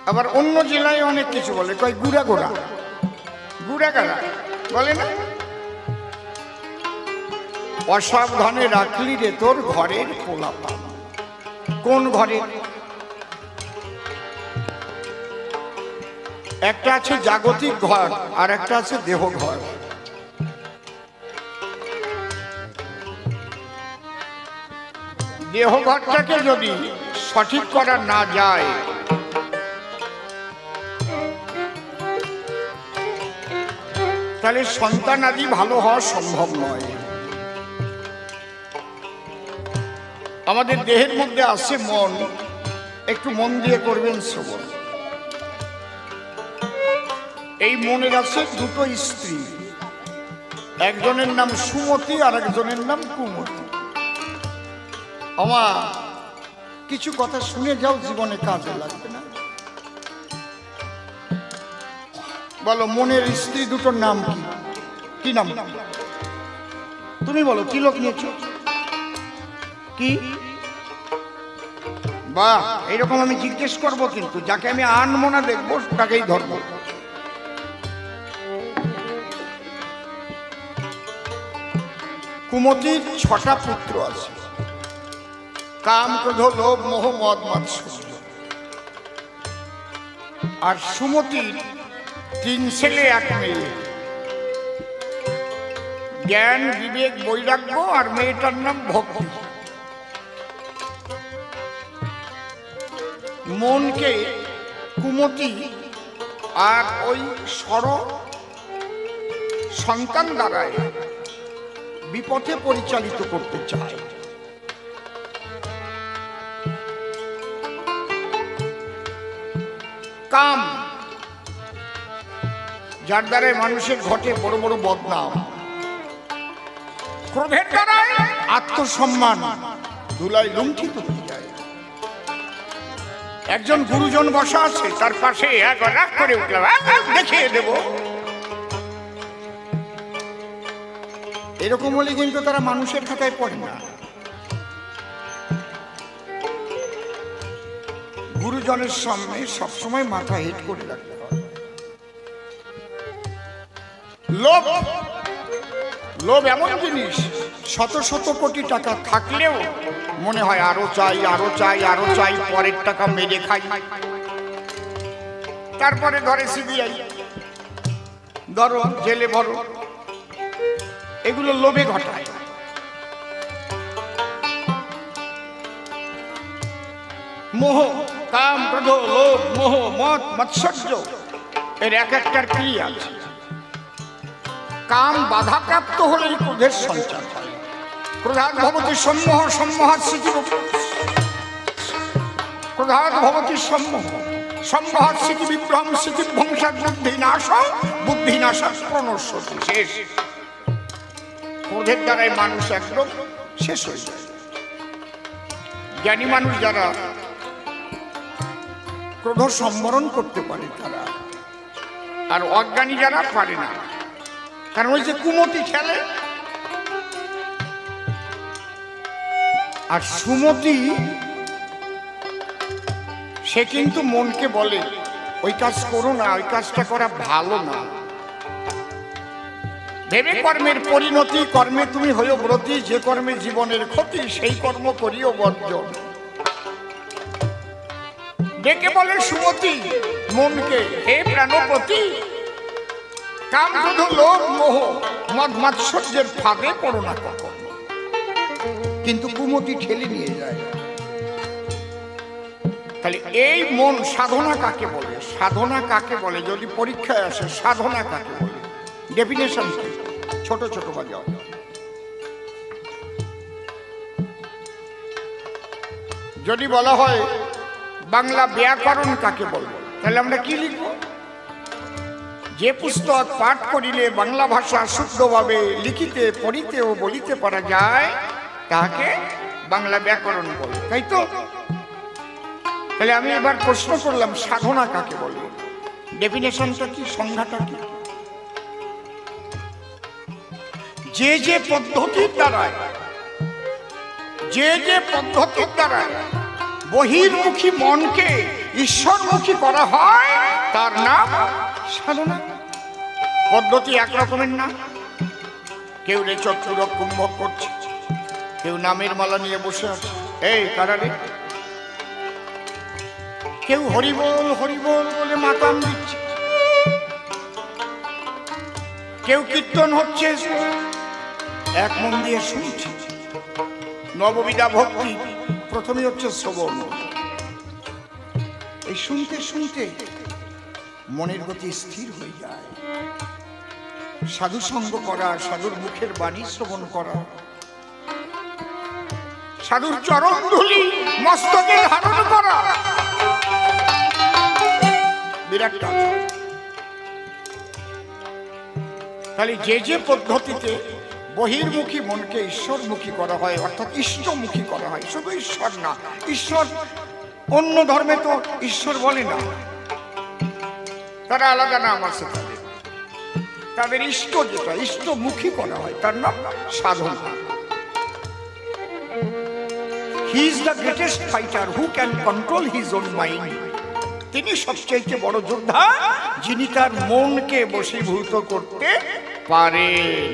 আবার অন্য জেলায় অনেক কিছু বলে, কয় গুড়া গোড়া, গুড়া গাড়া বলে না। অসাবধানে রাখলি রে তোর ঘরের পোলাপান। কোন ঘরের? একটা আছে জাগতিক ঘর আর একটা আছে দেহ ঘর। দেহ ঘরটাকে যদি সঠিক করা না যায়, তাহলে সন্তান আদি ভালো হওয়া সম্ভব নয়। আমাদের দেহের মধ্যে আছে মন, একটু মন দিয়ে করবেন শ্রবণ। এই মনের আছে দুটো স্ত্রী, একজনের নাম সুমতি আর একজনের নাম কুমতি। আমার কিছু কথা শুনে যাও, জীবনে কাজে লাগবে না। বলো, মনের স্ত্রী দুটোর নাম কি? কি নাম? তুমি বলো, কি লোক নিয়েছ? কি? বাহ, এইরকম আমি জিজ্ঞেস করবো, কিন্তু যাকে আমি আনবো না দেখবো তাকেই ধরবো। কুমতির 6টা পুত্র আছে, কাম, ক্রোধ, লোভ, মোহ, মদ, মাৎসর্য। আর সুমতির 3 ছেলে 1 মেয়ে, জ্ঞান, বিবেক, বৈরাগ্য, আর মেয়েটার নাম ভক্তি। মনকে কুমতি আর ওই সন্তান দ্বারায় বিপথে পরিচালিত করতে চায়। কাম, যার দ্বারায় মানুষের ঘটে বড় বড় বদনাম। ক্রোধের দ্বারায় আত্মসম্মান ধুলায় লুণ্ঠিত হয়ে যায়। একজন গুরুজন বসা আছে, তার পাশে একবার রাগ করে উঠলাম, দেখিয়ে দেব। এরকম হলে কিন্তু তারা মানুষের খাতায় পড়ে না। গুরুজনের সামনে সবসময় মাথা হেট করে রাখতে হয়। লোভ, লোভ এমন জিনিস, শত শত কোটি টাকা থাকলেও মনে হয় আরো চাই, আরো চাই, আরো চাই, পরের টাকা মেরে খাই। তারপরে ধরে সিবিআই, ধরো জেলে ভরো। এগুলো লোভে ঘটায়। মোহ, কাম, ক্রোধ, লোভ, মোহ, মদ, মাৎসর্য, এর এক একটার ক্রিয়া আছে। কাম বাধাপ্রাপ্ত হলেই ক্রোধের সঞ্চার হয়। ক্রোধাৎ ভবতি সম্মোহ, সম্মোহাৎ স্মৃতি, ক্রোধাৎ ভবতি সম্মোহ, সম্মোহাৎ স্মৃতি বিভ্রম, স্মৃতি ধ্বংসাৎ বুদ্ধি নাশ, বুদ্ধি নাশাৎ প্রণশ্যতি। শেষ। ক্রোধের দ্বারাই মানুষ একদম শেষ হয়ে যায়। জ্ঞানী মানুষ যারা ক্রোধ সম্বরণ করতে পারে তারা, আর অজ্ঞানী যারা পারে না। কারণ ওই যে কুমতি খেলে, আর সুমতি সে কিন্তু মনকে বলে ওই কাজ করো না, ওই কাজটা করা ভালো না। ভেবে কর্মের পরিণতি, কর্মে তুমি হইও ব্রতী, যে কর্মে জীবনের ক্ষতি সেই কর্ম করিও বর্জন। ডেকে বলে সুমতি মনকে, হে প্রাণপতি, কাম, ক্রোধ, লোভ, মোহ, মদ, মাৎসর্যের ফাঁদে পড়ো না কখনো। কিন্তু কুমতি ঠেলে নিয়ে যায়। তাহলে এই মন সাধনা কাকে বলে? সাধনা কাকে বলে যদি পরীক্ষায় আসে, সাধনা কাকে বলে? ডেফিনেশন ছোট ছোট বাজাও। যদি বলা হয় বাংলা ব্যাকরণ কাকে বলবো, তাহলে আমরা কি লিখব? যে পুস্তক পাঠ করিলে বাংলা ভাষা শুদ্ধভাবে লিখিতে, পড়িতে ও বলিতে পারা যায় তাকে বাংলা ব্যাকরণ বলে, তাই তো? তাহলে আমি এবার প্রশ্ন করলাম, সাধনা কাকে বলে? ডেফিনেশনটা কি, সংজ্ঞাটা কি? যে যে পদ্ধতির দ্বারায় বহির্মুখী মনকে ঈশ্বরমুখী করা হয় তার নাম সাধনা। পদ্ধতি এক রকমের না। কেউ রে চতুরক কুম্ভক করছে, কেউ নামের মালা নিয়ে বসে আছে, এই কারারে। কেউ হরিবোল হরিবোল বলে মাতাম দিচ্ছে, কেউ কীর্তন হচ্ছে এক মন দিয়ে শুনছে। নববিধা ভক্তি প্রথমে হচ্ছে শ্রবণ। এই শুনতে শুনতে মনের গতি স্থির হয়ে যায়। সাধু সঙ্গ করা, সাধুর মুখের বাণী শ্রবণ করা, সাধুর চরণ ধুলি মস্তকে ধারণ করা, বিরাট কাজ। তাহলে যে যে পদ্ধতিতে বহির্মুখী মনকে ঈশ্বরমুখী করা হয়, অর্থাৎ ইষ্টমুখী করা হয়, শুধু ঈশ্বর না, ঈশ্বর অন্য ধর্মে তো ঈশ্বর বলে না, তারা আলাদা নাম আছে তাদের। তাদের ইষ্ট যেটা ইষ্টমুখী করা হয় তার নাম সাধনা। He is the greatest fighter who can control his own mind. তিনি সবচেয়ে বড় যোদ্ধা যিনি তার মনকে বশীভূত করতে পারেন।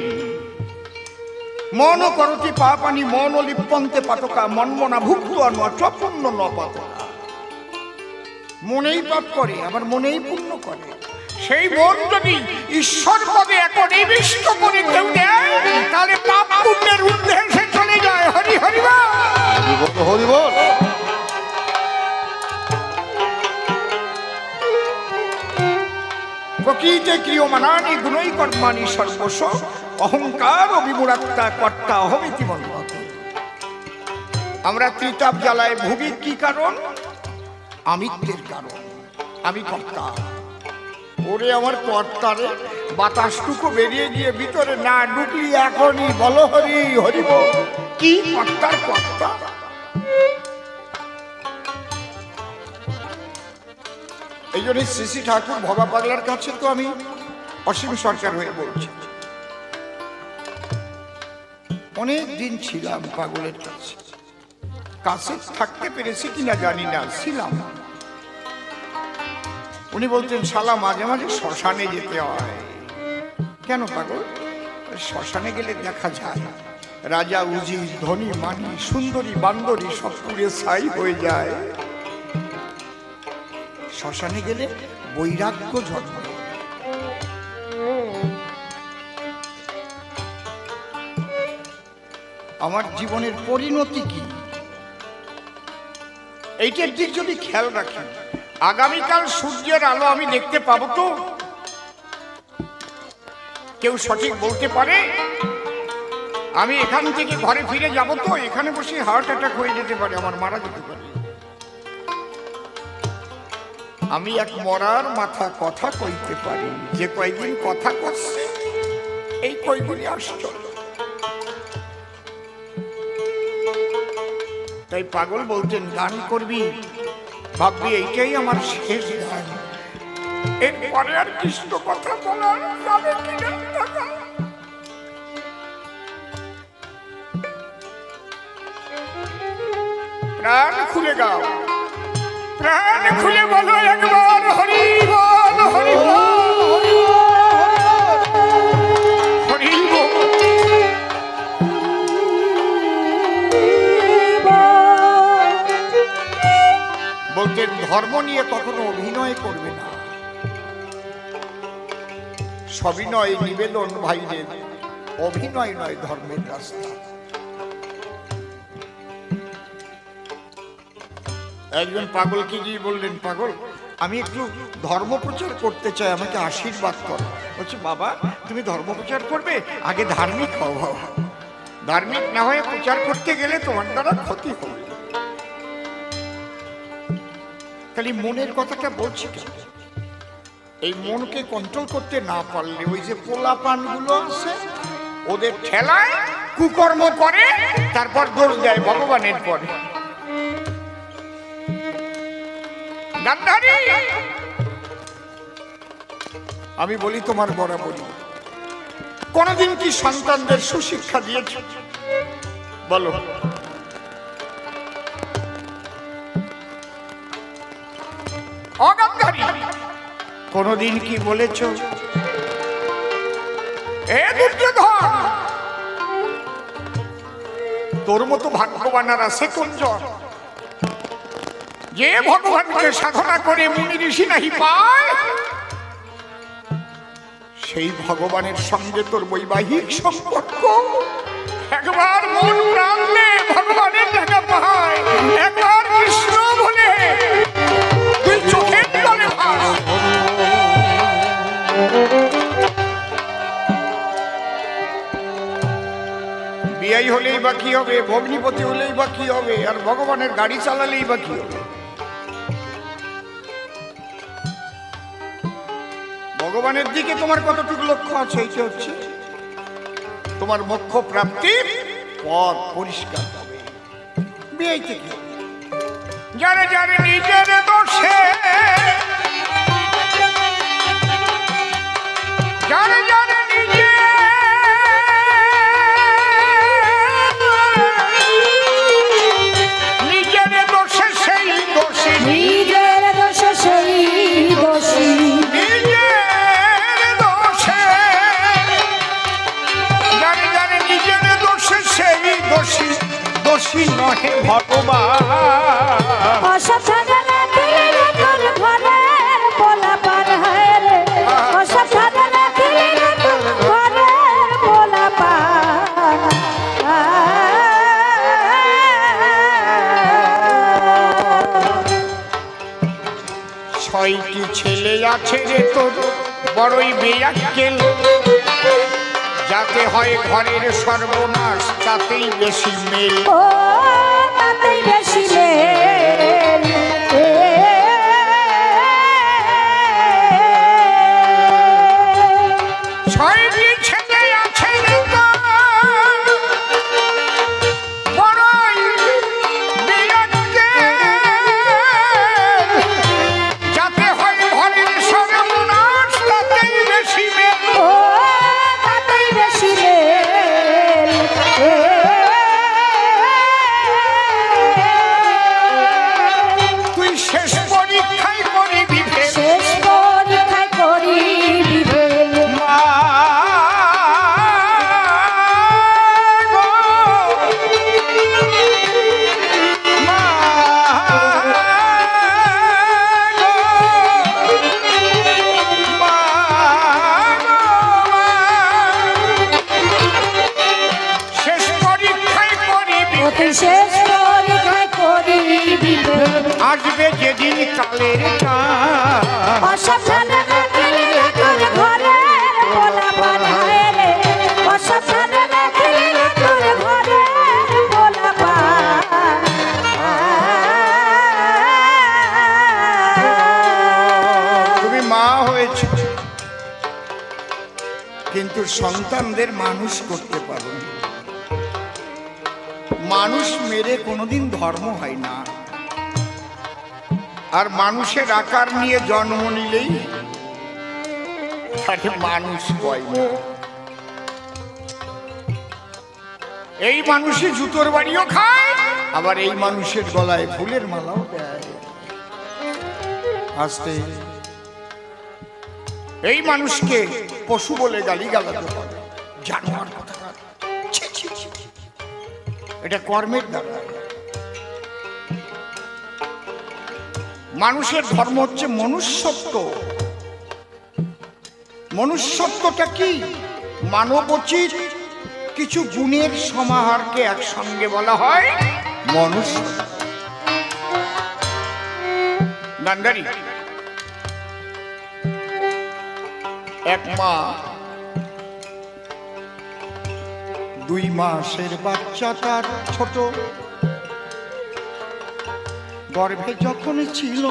মন করতি পাপানি মন লিপ্যন্তে পাতকা মনমনা ভুক্ত চপন্ন ন পাতকা। মনেই পাপ করে আবার মনেই পুণ্য করে। সেই মন যদি ঈশ্বর পদে একনিবিষ্ট করে কেউ দেয়, তাহলে পাপ পুণ্যের ঊর্ধ্বে সে চলে যায়। হরি হরি বল, হরি বল। প্রকৃতে ক্রিয়মানানি গুণই কর্মাণি সর্বস্ব অহংকার ও বিমূঢ়তা কর্তা অহমিতি মন্মত। আমরা ত্রিতাপ জ্বালায় ভুগি কি কারণ? আমিত্বের কারণ। আমি কর্তা। ওরে আমার কর্তারে, বাতাসটুকু বেরিয়ে গিয়ে ভিতরে না ঢুকলি এখনই বলো হরি হরি বল। কি কর্তার কর্তা? এই জন্য শ্রী শ্রী ঠাকুর ভবা পাগলার কাছে তো আমি অসীম সরকার হয়ে বলছি, অনেক দিন ছিলাম পাগলের কাছে। কাছে থাকতে পেরেছি কিনা জানি না, ছিলাম। উনি বলতেন, শালা মাঝে মাঝে শ্মশানে যেতে হয়। কেন পাগল? শ্মশানে গেলে দেখা যায় রাজা উজির, ধনী মানি, সুন্দরী বান্দরী সব পুড়ে ছাই হয়ে যায়। শ্মশানে গেলে বৈরাগ্য জন্ম। আমার জীবনের পরিণতি কি, এইটার দিক যদি খেয়াল রাখি, আগামীকাল সূর্যের আলো আমি দেখতে পাবো তো? কেউ সঠিক বলতে পারে? আমি এখান থেকে ঘরে ফিরে যাব তো? এখানে বসে হার্ট অ্যাটাক হয়ে যেতে পারে, আমার মারা যেতে পারে। আমি এক মরার মাথা কথা কইতে পারি, যে কয়েকদিন কথা করছে এই কয়েকদিনই আশ্চর্য। তাই পাগল বলতেন, গান করবি ভাববি এইটাই আমার শেষ গান, এরপরে আর কৃষ্ণ কথা বলার যাবে কিনা। প্রাণ খুলে গাও, প্রাণ খুলে বলো একবার হরি বল, হরি বল, হরি বল। বলতেন, ধর্ম নিয়ে কখনো অভিনয় করবে না, সবিনয় নিবেদন ভাইদের, অভিনয় নয় ধর্মের রাস্তা। একজন পাগলকে গিয়ে বললেন, পাগল আমি একটু ধর্ম প্রচার করতে চাই, আমাকে আশীর্বাদ করো। বলছে, বাবা তুমি ধর্ম প্রচার করবে, আগে ধার্মিক হও। বাবা ধার্মিক না হয়ে প্রচার করতে গেলে তোমার দ্বারা ক্ষতি হবে। খালি মনের কথাটা বলছি কেন? এই মনকে কন্ট্রোল করতে না পারলে ওই যে পোলাপান গুলো আছে, ওদের ঠেলায় কুকর্ম করে, তারপর দোষ দেয় ভগবানের পরে। আমি বলি, তোমার বরাবরই কোনদিন কি সন্তানদের সুশিক্ষা দিয়েছ? বলো। অগান্ধারী কোনদিন কি বলেছ এ দুর্যোধন তোর মতো ভাগ্যবান আর আছে কোনজন যে ভগবানকে সাধনা করে মুনি ঋষি নাহি পায় সেই ভগবানের সঙ্গে তোর বৈবাহিক সম্পর্ক একবার মন প্রাণ দে ভগবানের দেখা পায় একবার কৃষ্ণ বলে তুই চোখের জলে ভাস বিয়াই হলেই বা কি হবে ভগ্নিপতি হলেই বা কি হবে আর ভগবানের গাড়ি চালালেই বা কি হবে ভগবানের দিকে তোমার কতটুকু লক্ষ্য আছে এইটা হচ্ছে তোমার মোক্ষ প্রাপ্তির পথ পরিষ্কার হবে বিয়ে থেকে যারে যারে নিজের দোষে যারে যারে নিজের দোষে সেই দোষী নিজের দোষে সেই দোষী দোষী দোষী নহে ভগবান অসাধারণ দিলে তোর ঘরের পোলা পার হয় রে অসাধারণ দিলে তোর ঘরের পোলা পার ছয়টি ছেলে আছে রে তোর বড়ই বেয়াক্কেল যাতে হয় ঘরের সর্বনাশ তাতেই বেশি মেল ও তাতেই বেশি মেল ছয়টি ছেলে আছে রে তোর বড়ই বেয়াক্কেল যাতে হয় ঘরের সর্বনাশ তাতেই বেশি মেল ও তাতেই বেশি মেল তুই শেষ পরীক্ষায় করবি ফেল শেষ পরীক্ষায় করিবি ফেল মা গো, মা গো, মা গো, শেষ পরীক্ষায় করবি তুই শেষ পরীক্ষায় করিবি ফেল আসবে যেদিন কালের টান অসাধারণ দিলে তোর ঘরের পোলা পার হয় রে অসাধারণ দিলে তোর ঘরের পোলা পার তুমি মা হয়েছ কিন্তু সন্তানদের মানুষ করতে পারো না। মানুষ মেরে কোনোদিন ধর্ম হয় না আর মানুষের আকার নিয়ে জন্ম নিলেই তাকে মানুষ হয় না এই মানুষই জুতোর বাড়িও খায় আবার এই মানুষের গলায় ফুলের মালাও দেয় আসতে এই মানুষকে পশু বলে গালিগালাজ করে জানোয়ার কোথাকার ছি, ছি, ছি, ছি। এটা কর্মের দ্বারা মানুষের ধর্ম হচ্ছে মনুষ্যত্ব মনুষ্যত্বটা কি মানবোচিত কিছু গুণের সমাহারকে একসঙ্গে বলা হয় মনুষ্য গান্ধারী এক মা 2 মাসের বাচ্চা তার ছোট গর্ভে যখন ছিল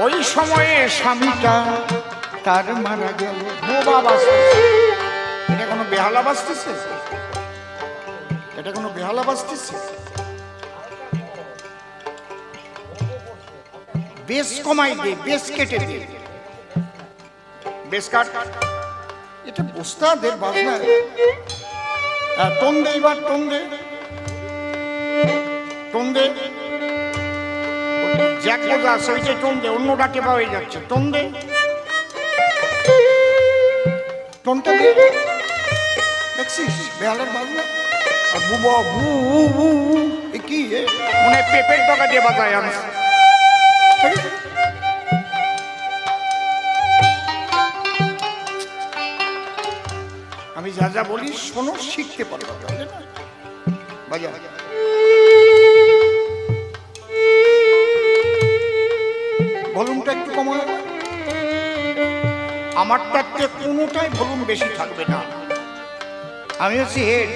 ওই সময়ে স্বামীটা তার মারা গেল বোবা বাজতেছে এটা কোনো বেহালা বাজতেছে এটা কোনো বেহালা বাজতেছে বেশ কমাই দে বেশ কেটে দে বেশ কাট এটা বস্তাদের বাজনা টোন দে এবার টোন দে জ্যাক বোঝা আছে ওইটাই টোন দে, অন্য ডাকে বা হয়ে যাচ্ছে, টোন দে, টোনটা দে। দেখছিস বেহালের বাজনা আর বুবো বু বু এ কি মনে হয় পেঁপের টাকা দিয়ে বাজায় আমি। আমি যা যা বলি শোনো, শিখতে পারবো, তাহলে না বাজা। ভলিউমটা একটু কমায়, আমারটাতে কোনোটাই ভলিউম বেশি থাকবে না। আমি হচ্ছি হেড,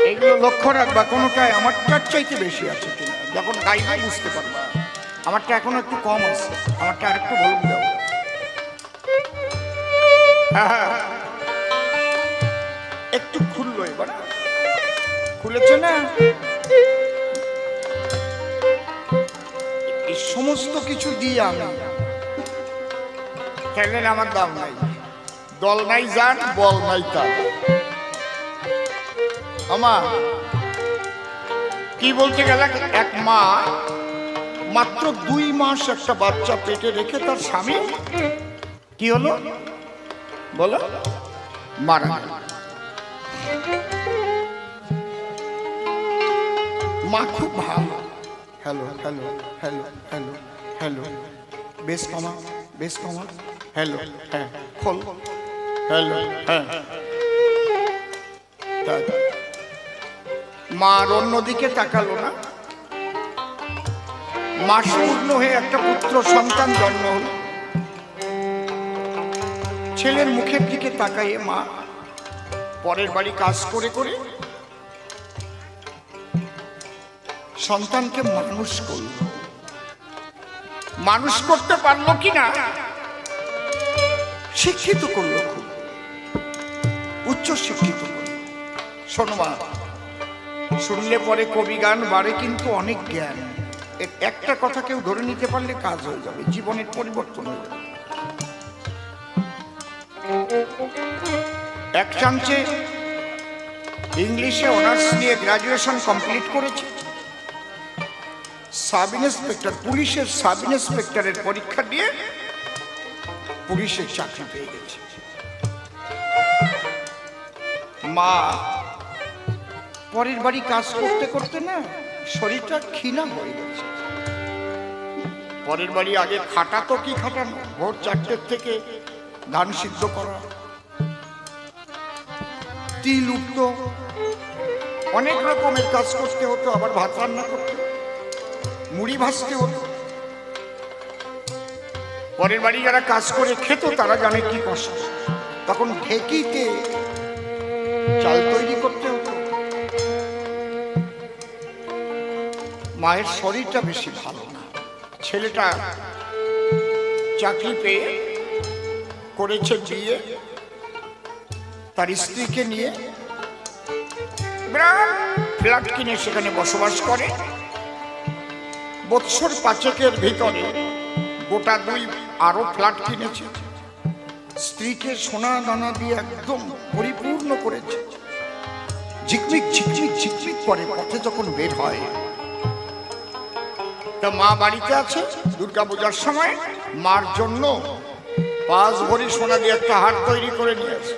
এইগুলো লক্ষ্য রাখবা, কোনোটাই আমারটার চাইতে বেশি আছে কিনা। যখন গাইবে বুঝতে পারবা আমারটা এখনো একটু কম আছে, আমারটা আরেকটু ভলিউম দাও। একটু খুললো এবার, খুলেছে না? এই সমস্ত কিছু দিয়ে আমি খেলেন, আমার দাম নাই, দল নাই যান, বল নাই তার। আমা কি বলতে গেল, এক মা মাত্র 2 মাস একটা বাচ্চা পেটে রেখে তার স্বামী কি হলো বলো, মারা গেল। মা খুব ভালো, hello hello hello hello hello, বেশ কমা বেশ কমা, হ্যালো হ্যাঁ খোল, হ্যালো হ্যাঁ। মা আর অন্যদিকে তাকালো না। মাস পূর্ণ হয়ে একটা পুত্র সন্তান জন্ম হল। ছেলের মুখের দিকে তাকাইয়ে মা পরের বাড়ি কাজ করে করে সন্তানকে মানুষ করল। মানুষ করতে পারলো কিনা, শিক্ষিত করলো, খুব উচ্চ শিক্ষিত করলো। শোনো মা, শুনলে পরে কবি গান বাড়ে, কিন্তু অনেক জ্ঞান। একটা কথা কেউ ধরে নিতে পারলে কাজ হয়ে যাবে, জীবনের পরিবর্তন হয়ে যাবে। এক চান্সে ইংলিশে অনার্স নিয়ে গ্রাজুয়েশন কমপ্লিট করেছে। সাব ইন্সপেক্টর, পুলিশের সাব ইন্সপেক্টরের পরীক্ষা দিয়ে পুলিশের চাকরি পেয়ে গেছে। মা পরের বাড়ি কাজ করতে করতে না শরীরটা ক্ষীণা হয়ে গেছে। পরের বাড়ি আগে খাটা তো কি খাটানো, ভোর 4টের থেকে ধান সিদ্ধ করা, তিল উঠতো, অনেক রকমের কাজ করতে হতো, আবার ভাত রান্না করতে, মুড়ি ভাজতে হতো। পরের বাড়ি যারা কাজ করে খেত তারা জানে কি কষ্ট। তখন ঢেকিতে চাল তৈরি করতে হতো। মায়ের শরীরটা বেশি ভালো না। ছেলেটা চাকরি পেয়ে করেছে বিয়ে, তার স্ত্রীকে নিয়ে ফ্ল্যাট কিনে সেখানে বসবাস করে। বৎসর 5 ভিতরে গোটা 2 আরো ফ্ল্যাট কিনেছে। স্ত্রীকে সোনা দানা দিয়ে একদম পরিপূর্ণ করেছে। ঝিকমিক ঝিকমিক ঝিকমিক করে পথে যখন বের হয়, তা মা বাড়িতে আছে। দুর্গাপূজার সময় মার জন্য 5 ভরি সোনা দিয়ে একটা হার তৈরি করে নিয়ে আসছে।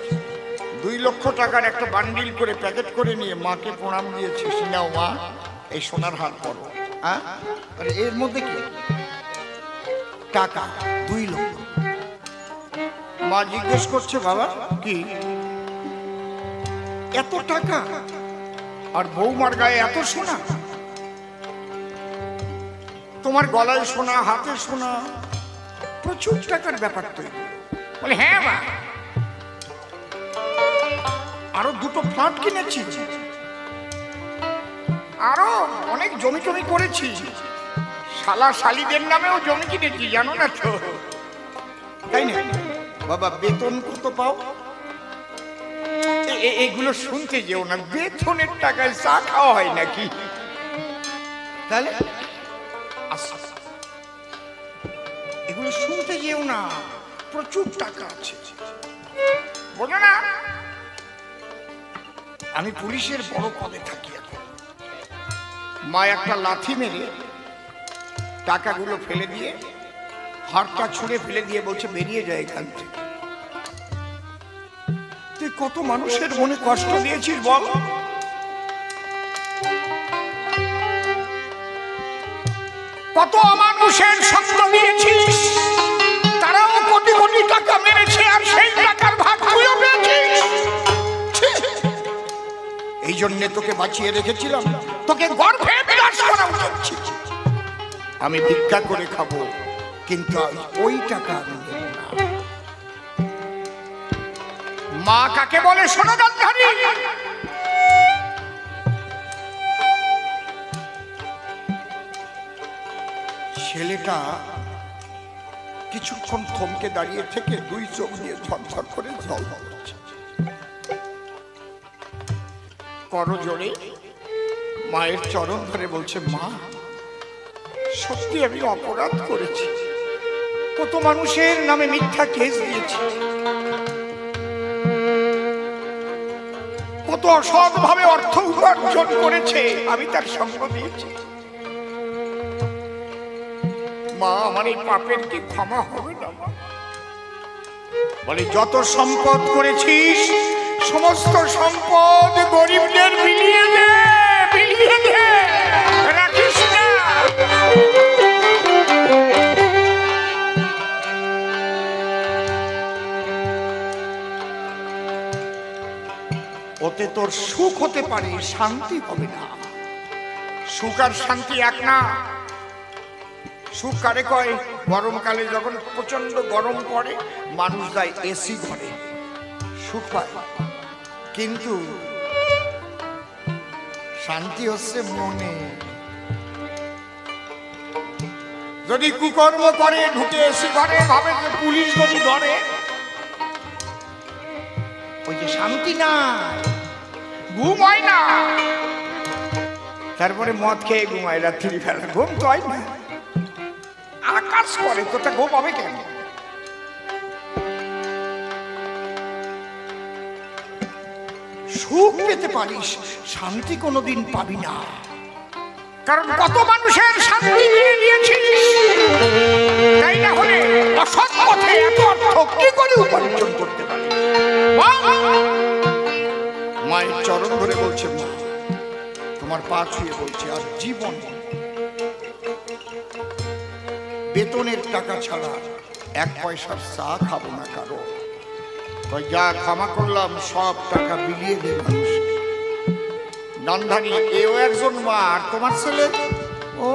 2 লক্ষ টাকার একটা বান্ডিল করে প্যাকেট করে নিয়ে মাকে প্রণাম দিয়েছে। নাও মা, এই সোনার হার পরো। হ্যাঁ, আরে এর মধ্যে কি টাকা? 2 লক্ষ। মা জিজ্ঞেস করছে, বাবা কি এত টাকা, আর বৌমার গায়ে এত সোনা? তোমার গলায় সোনা, হাতে সোনা, প্রচুর টাকার ব্যাপার তো। বলে হ্যাঁ মা, আরো 2টো ফ্ল্যাট কিনেছি, আরো অনেক জমি টমি করেছি, শালা শালিদের নামেও জমি কিনেছি, জানো না তো? তাই না বাবা? বেতন কত পাও? এগুলো শুনতে যেও না, বেতনের টাকায় চা খাওয়া হয় নাকি? তাহলে এগুলো শুনতে যেও না, প্রচুর টাকা আছে, বোঝো না? আমি পুলিশের বড় পদে থাকি এখন। মা একটা লাথি মেরে টাকাগুলো ফেলে দিয়ে, হারটা ছুঁড়ে ফেলে দিয়ে বলছে বেরিয়ে যায় এখান থেকে। তুই কত মানুষের মনে কষ্ট দিয়েছিস বল। কত মানুষের সঙ্গ দিয়েছিস, তারাও কোটি কোটি টাকা মেরেছে, আর সেই টাকার ভাগ তুইও পেয়েছিস। এই জন্যে তোকে বাঁচিয়ে রেখেছিলাম, তোকে গর্ভে বিলাস করা উচিত ছিল। আমি ভিক্ষা করে খাবো, কিন্তু ওই টাকা আমি নেব না। মা কাকে বলে শোনো গান্ধারী, ছেলেটা কিছুক্ষণ থমকে দাঁড়িয়ে থেকে দুই চোখ দিয়ে ঝরঝর করে জল পড়ছে। করজোড়ে মায়ের চরণ ধরে বলছে, মা সত্যি আমি অপরাধ করেছি, কত মানুষের নামে মিথ্যা কেস দিয়েছি, কত অসৎ ভাবে অর্থ উপার্জন করেছে, আমি তার সঙ্গ দিয়েছি। মা আমার এই পাপের কি ক্ষমা হবে না? বলে যত সম্পদ করেছিস সমস্ত সম্পদ গরিবদের বিলিয়ে দে, বিলিয়ে দে, রাখিস না। ওতে তোর সুখ হতে পারে, শান্তি হবে না। সুখ আর শান্তি এক না। সুখ কারে কয়? গরমকালে যখন প্রচন্ড গরম পড়ে মানুষ যায় এসি ঘরে, সুখ পায়। কিন্তু শান্তি হচ্ছে মনে। যদি কুকর্ম করে ঢুকে এসি ঘরে, ভাবে যে পুলিশ যদি ধরে, ওই যে শান্তি না, ঘুম হয় না। তারপরে মদ খেয়ে ঘুমায় রাত্রি বেলা, ঘুম তো হয় না। আকাশ করে তোটা ঘুম হবে কেন? সুখ পেতে পারিস, শান্তি কোনোদিন পাবি না। কারণ কত মানুষের শান্তি নিয়ে নিয়েছিস। তাই না হলে অসৎ পথে এত অর্থ কি করে উপার্জন করতে পারিস? মায়ের চরণ ধরে বলছে, মা তোমার পা ছুঁয়ে বলছে, আর জীবন বেতনের টাকা ছাড়া এক পয়সার চা খাবো না কারো। যা ক্ষমা করলাম সব টাকা বিলিয়ে দে মানুষকে। গান্ধারী এও একজন মা, আর তোমার ছেলে ও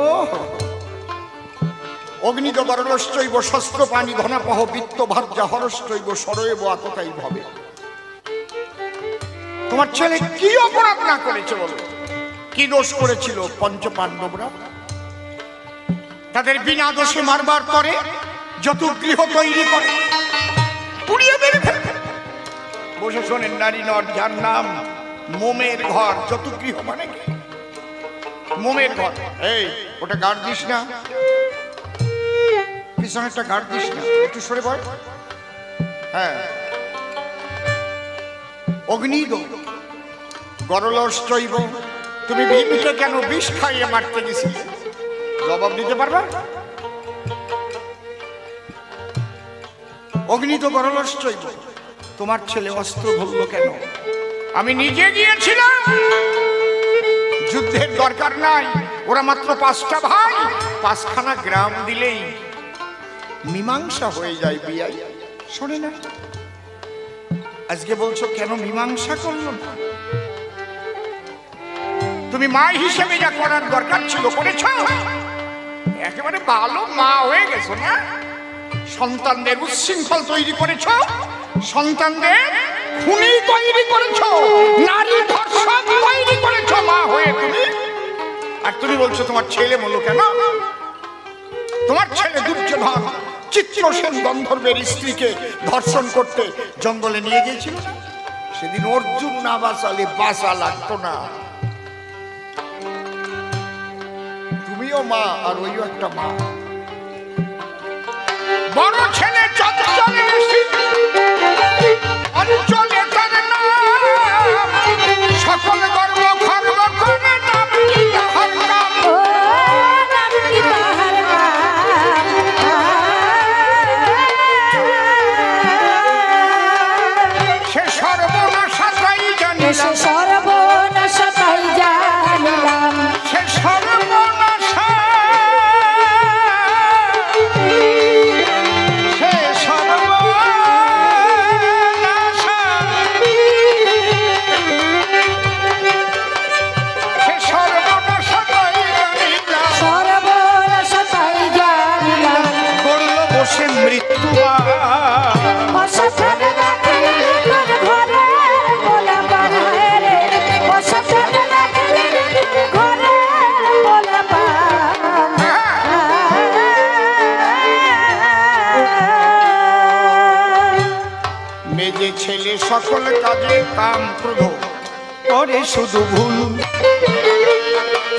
অগ্নিদ বরলশ্চৈব শস্ত্র পানি ঘনাপহ বিত্ত ভার্যা হরশ্চৈব সরয়েব আততাই ভবে। তোমার ছেলে কি অপরাধ না করেছে বলো? কি দোষ করেছিল? পঞ্চপাণ্ডবরা তাদের বিনা দোষে মারবার পরে যত গৃহ তৈরি করে পুড়িয়ে মেরে ফেলবে। বসে শোনেন নারী নর, যার নাম মোমের ঘর। যত গৃহ মানে কি? মোমের ঘর। এই ওটা গার্ড দিস না, পিছনে একটা গার্ড দিস না, একটু সরে পড়। হ্যাঁ, অগ্নিদ গরলশ্চৈব, তুমি ভীমকে কেন বিষ খাইয়ে মারতে গেছিলে? জবাব দিতে পারবা? অগ্নিদ গরলশ্চৈব, তোমার ছেলে অস্ত্র ধরলো কেন? আমি নিজে গিয়েছিলাম। যুদ্ধের দরকার নাই, ওরা মাত্র 5টা ভাই, 5খানা গ্রাম দিলেই মীমাংসা হয়ে যায়। বিয়াই শোনে না, আজকে বলছো কেন মীমাংসা করলো না? তুমি মা হিসেবে যা করার দরকার ছিল করেছ। একেবারে ভালো মা হয়ে গেছো না? সন্তানদের উচ্ছৃঙ্খল তৈরি করেছ, সন্তানদের খুনি তৈরি করেছ, নারী ধর্ষক তৈরি করেছ মা হয়ে তুমি। আর তুমি বলছো তোমার ছেলে বলো কেন? তোমার ছেলে দুর্যোধন চিত্রসেন গন্ধর্বের স্ত্রীকে ধর্ষণ করতে জঙ্গলে নিয়ে গিয়েছিল। সেদিন অর্জুন না বাঁচালে বাঁচা লাগতো না। তুমিও মা, আর ওইও একটা মা। বড় ছেলে চঞ্চলে অঞ্চলে তার নাম, সকল গর্ব খর্ব করে নাম কি তাহার নাম। ও নাম কি তাহার নাম। ছেলে সকল কাজে কাম ক্রোধ করে শুধু ভুল।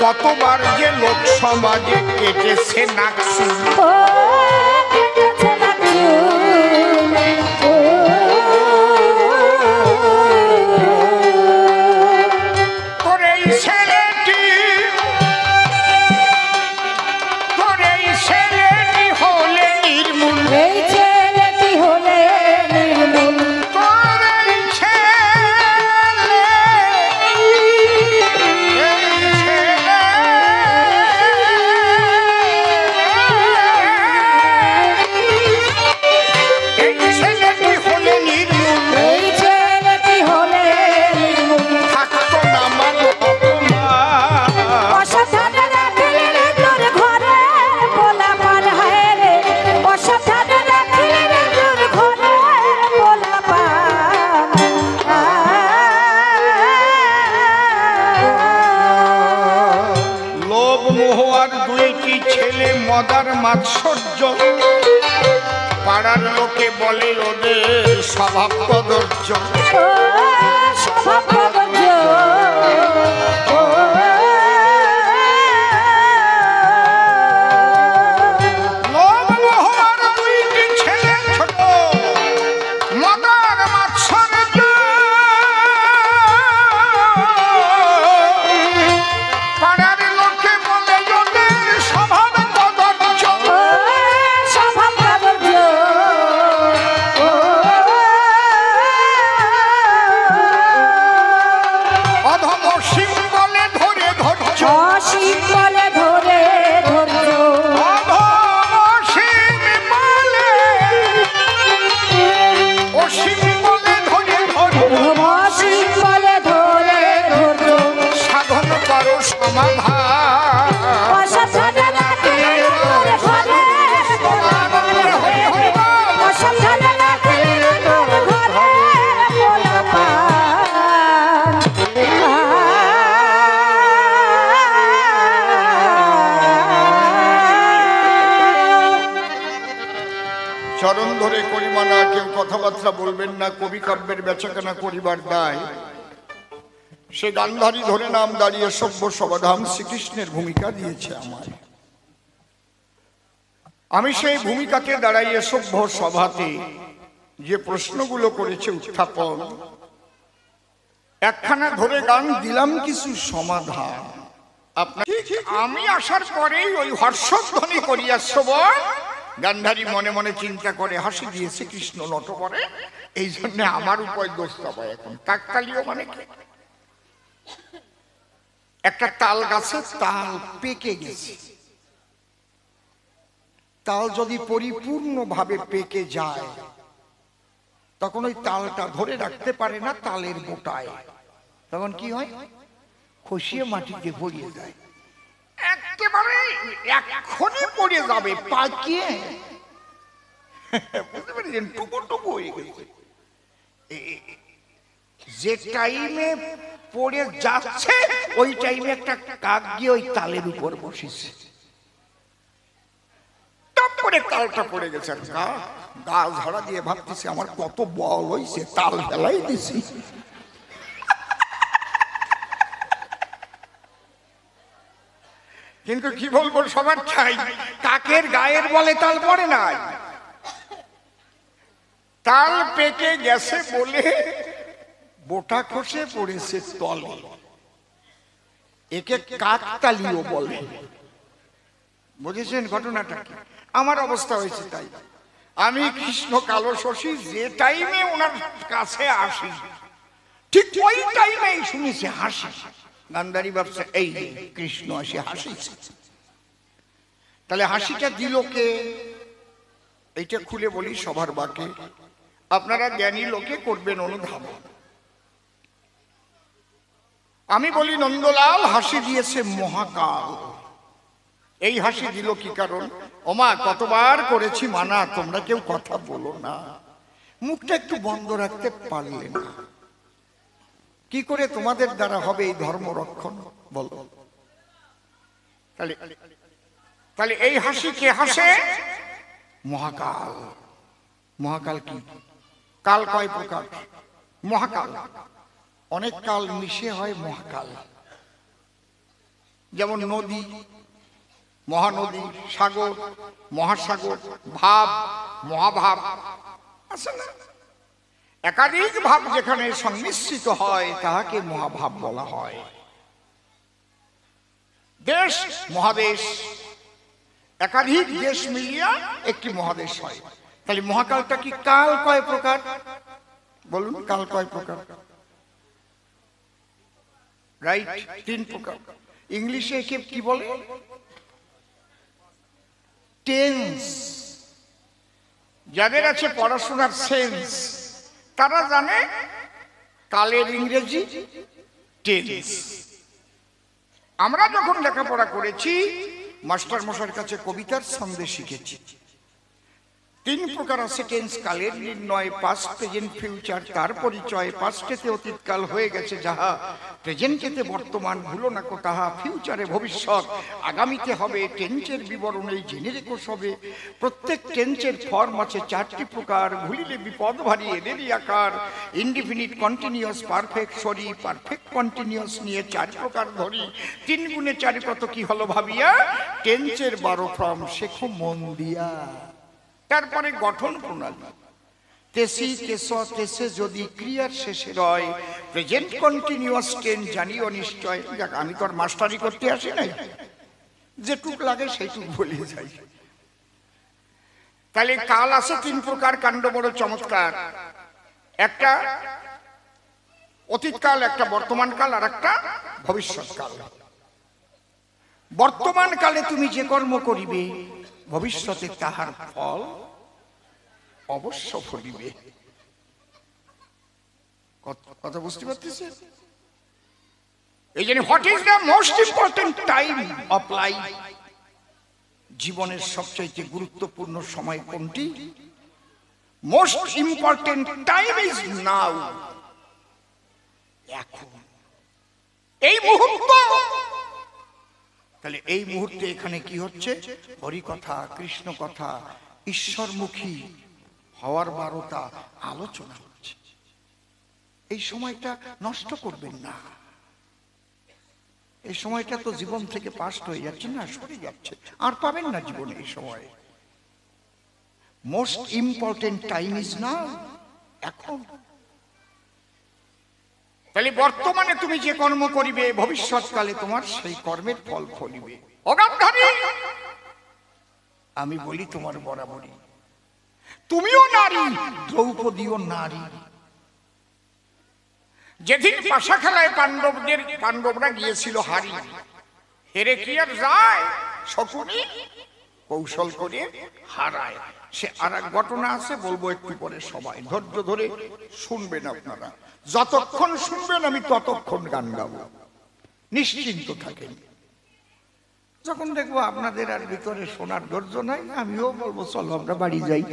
কতবার যে লোক সমাজে কেটেছে নাকসুল। ও কেটেছে নাকচুল, ও তোর এই ছেলেটি হলে নির্মূল। এই ছেলেটি হলে নির্মূল। তোর এই ছেলে, এই ছেলেটি হলে নির্মূল। এই ছেলেটি হলে নির্মূল। থাকতো না মানো অপমান। অসাবধানে রাখলে রে তোর ঘরে পোলাপান হয় রে। অসাবধানে রাখলে রে তোর ঘরে পোলাপান। লোভ মোহ আর দুইটি ছেলে মদার মাৎসর্য। পাড়ার লোকে বলে ওদের স্বভাব কদর্য। ও স্বভাব কদর্য, ও লোভ মোহ আর দুইটি ছেলে ছোট মদার মাৎসর্য। পাড়ার লোকে বলে ওদের স্বভাব কদর্য। ও স্বভাব কদর্য, ও অধম শিব বলে ধরে ধৈর্য। অসীম বলে ধরে ধৈর্য। অধম শিব বলে, অসীম বলে ধরে ধৈর্য। অসীম বলে ধরে ধৈর্য। সাধন করো সমাধান। অসাবধানে রাখলে তোর ঘরে পোলাপান হয় রে। অসাবধানে রাখলে তোর ঘরে পোলাপান। চরণ ধরে করিমানা, কেউ কথাবার্তা বলবেন না। কবি কাব্যের বেচাকেনা করিবার দায়। সে গান্ধারী ধরে নাম দাঁড়িয়ে সভ্য সমাধান শ্রীকৃষ্ণের ভূমিকা দিয়েছে আমায়। আমি সেই ভূমিকাকে দাঁড়াইয়ে সভ্য সভাতে যে প্রশ্নগুলো করেছে উত্থাপন, একখানা ধরে গান দিলাম কিছু সমাধান। আপনার আমি আসার পরেই ওই হর্ষধ্বনি করিয়া শ্রবণ। গান্ধারী মনে মনে চিন্তা করে হাসি দিয়েছে কৃষ্ণ নটবরে, এই জন্য আমার উপায় দোষ পাবে। এখন কাকতালীয় মানে কি? একটা তাল গাছে তাল পেকে গেছে। তাল যদি পরিপূর্ণভাবে পেকে যায় তখন ওই তালটা ধরে রাখতে পারে না তালের বোটায়। তখন কি হয়? খসিয়ে মাটিতে পড়িয়ে যায়। একেবারে এক্ষুনি পড়ে যাবে পাকিয়ে। বুঝতে পেরেছেন? টুকু টুকু হয়ে গেছে। যে টাইমে পড়ে যাচ্ছে ওই টাইমে একটা কাক গিয়ে ওই তালের উপর বসেছে। টপ করে তালটা পড়ে গেছে। গা ঝাড়া দিয়ে ভাবতেছে আমার কত বল হয়েছে, তাল ফেলাই দিছি। কিন্তু কি বলবো, সবার চাই কাকের গায়ের বলে তাল পড়ে নাই। তাল পেকে গেছে বলে বোটা খসে পড়েছে তলে। একে কাকতালীয় বলে। বুঝেছেন ঘটনাটা কি? আমার অবস্থা হয়েছে তাই। আমি কৃষ্ণ কালো শশী যে টাইমে ওনার কাছে আসি ঠিক ওই টাইমেই শুনেছি হাসি। গান্ধারী ভাবছে এই কৃষ্ণ আসে হাসিছে। তাহলে হাসিটা দিল কে? এইটা খুলে বলি সবার বাকে, আপনারা জ্ঞানী লোকে করবেন অনুধাবন। আমি বলি নন্দলাল হাসি দিয়েছে মহাকাল। এই হাসি দিল কি কারণ? ওমা কতবার করেছি মানা, তোমরা কেউ কথা বলো না, মুখটা একটু বন্ধ রাখতে পারলে না। কি করে তোমাদের দ্বারা হবে এই ধর্ম রক্ষণ বলো? তাহলে এই হাসি কে হাসে? মহাকাল। মহাকাল কি? কাল কয় প্রকার? মহাকাল, অনেক কাল মিশে হয় মহাকাল। যেমন নদী, মহানদী, সাগর, মহাসাগর, ভাব, মহাভাব আছে না? একাধিক ভাব যেখানে সংমিশ্রিত হয় তাহাকে মহাভাব বলা হয়। দেশ, মহাদেশ, একাধিক দেশ মিলিয়া একটি মহাদেশ হয়। তাহলে মহাকালটা কি? কাল কয় প্রকার বলুন? কাল কয় প্রকার? রাইট, 3 প্রকার। ইংলিশে একে কি বলে? টেন্স। যাদের আছে পড়াশোনার সেন্স তারা জানে কালের ইংরেজি টেন্স। আমরা যখন লেখাপড়া করেছি মাস্টার মশাইয়ের কাছে কবিতার ছন্দে শিখেছি 3 প্রকার আছে টেন্স কালের নির্ণয়, পাস্ট, প্রেজেন্ট, ফিউচার। তার পরিচয় পাস্টেতে অতীতকাল হয়ে গেছে যাহা, প্রেজেন্টেতে বর্তমান ভুলো না কো তাহা, ফিউচারে ভবিষ্যৎ, আগামীতে হবে। টেন্সের বিবরণে জেনে রেখো সবে। প্রত্যেক টেন্সের ফর্ম আছে 4টি প্রকার, ভুলিলে বিপদ ভারী এদেরই আকার। Indefinite, continuous, perfect, sorry, perfect continuous নিয়ে 4 প্রকার ধরি। 3 গুণে 4 কত কি হলো ভাবিয়া, টেন্সের 12 ফর্ম শেখো মন দিয়া। তারপরে গঠন প্রণালী, তেসি, তেস, তেসে যদি ক্রিয়ার শেষে রয়। প্রেজেন্ট কন্টিনিউয়াস টেন্স জানিও নিশ্চয়। দেখ, আমি তো আর মাস্টারি করতে আসি নাই, যেটুক লাগে সেইটুক বলে যাই। তাহলে কাল আছে 3 প্রকার, কাণ্ড বড় চমৎকার। একটা অতীতকাল, একটা বর্তমান কাল, আর একটা ভবিষ্যৎকাল। বর্তমান কালে তুমি যে কর্ম করিবে ভবিষ্যতে তাহার ফল অবশ্য ফলিবে। কথা বুঝতে পারতেছে? এই জন্য what is the most important time of life? জীবনের সবচেয়ে গুরুত্বপূর্ণ সময় কোনটি? Most important time is now, এখন, এই মুহূর্ত। তাহলে এই মুহূর্তে এখানে কি হচ্ছে? হরি কথা, কৃষ্ণ কথা, ঈশ্বরমুখী হওয়ার বারতা আলোচনা হচ্ছে। এই সময়টা নষ্ট করবেন না। এই সময়টা তো জীবন থেকে পাস্ট হয়ে যাচ্ছে না, সরে যাচ্ছে, আর পাবেন না জীবনে এই সময়। Most important time is now, এখন। তাহলে বর্তমানে তুমি যে কর্ম করিবে ভবিষ্যৎকালে তোমার সেই কর্মের ফল ফলিবে। অগান্ধারী, আমি বলি তোমার বরাবরই, তুমিও নারী, দ্রৌপদীও নারী। যেদিন পাশা খেলায় পাণ্ডবরা গিয়েছিল হারি, হেরে কি আর যায়? শকুনি কৌশল করে হারায়। সে আর এক ঘটনা আছে, বলবো একটু পরে। সবাই ধৈর্য ধরে শুনবেন আপনারা। যতক্ষণ শুনবেন আমি ততক্ষণ গান গাবো, নিশ্চিন্ত থাকেন। যখন দেখবো আপনাদের আর ভিতরে শোনার ধৈর্য নাই, আমিও বলবো চলো আমরা বাড়ি যাই।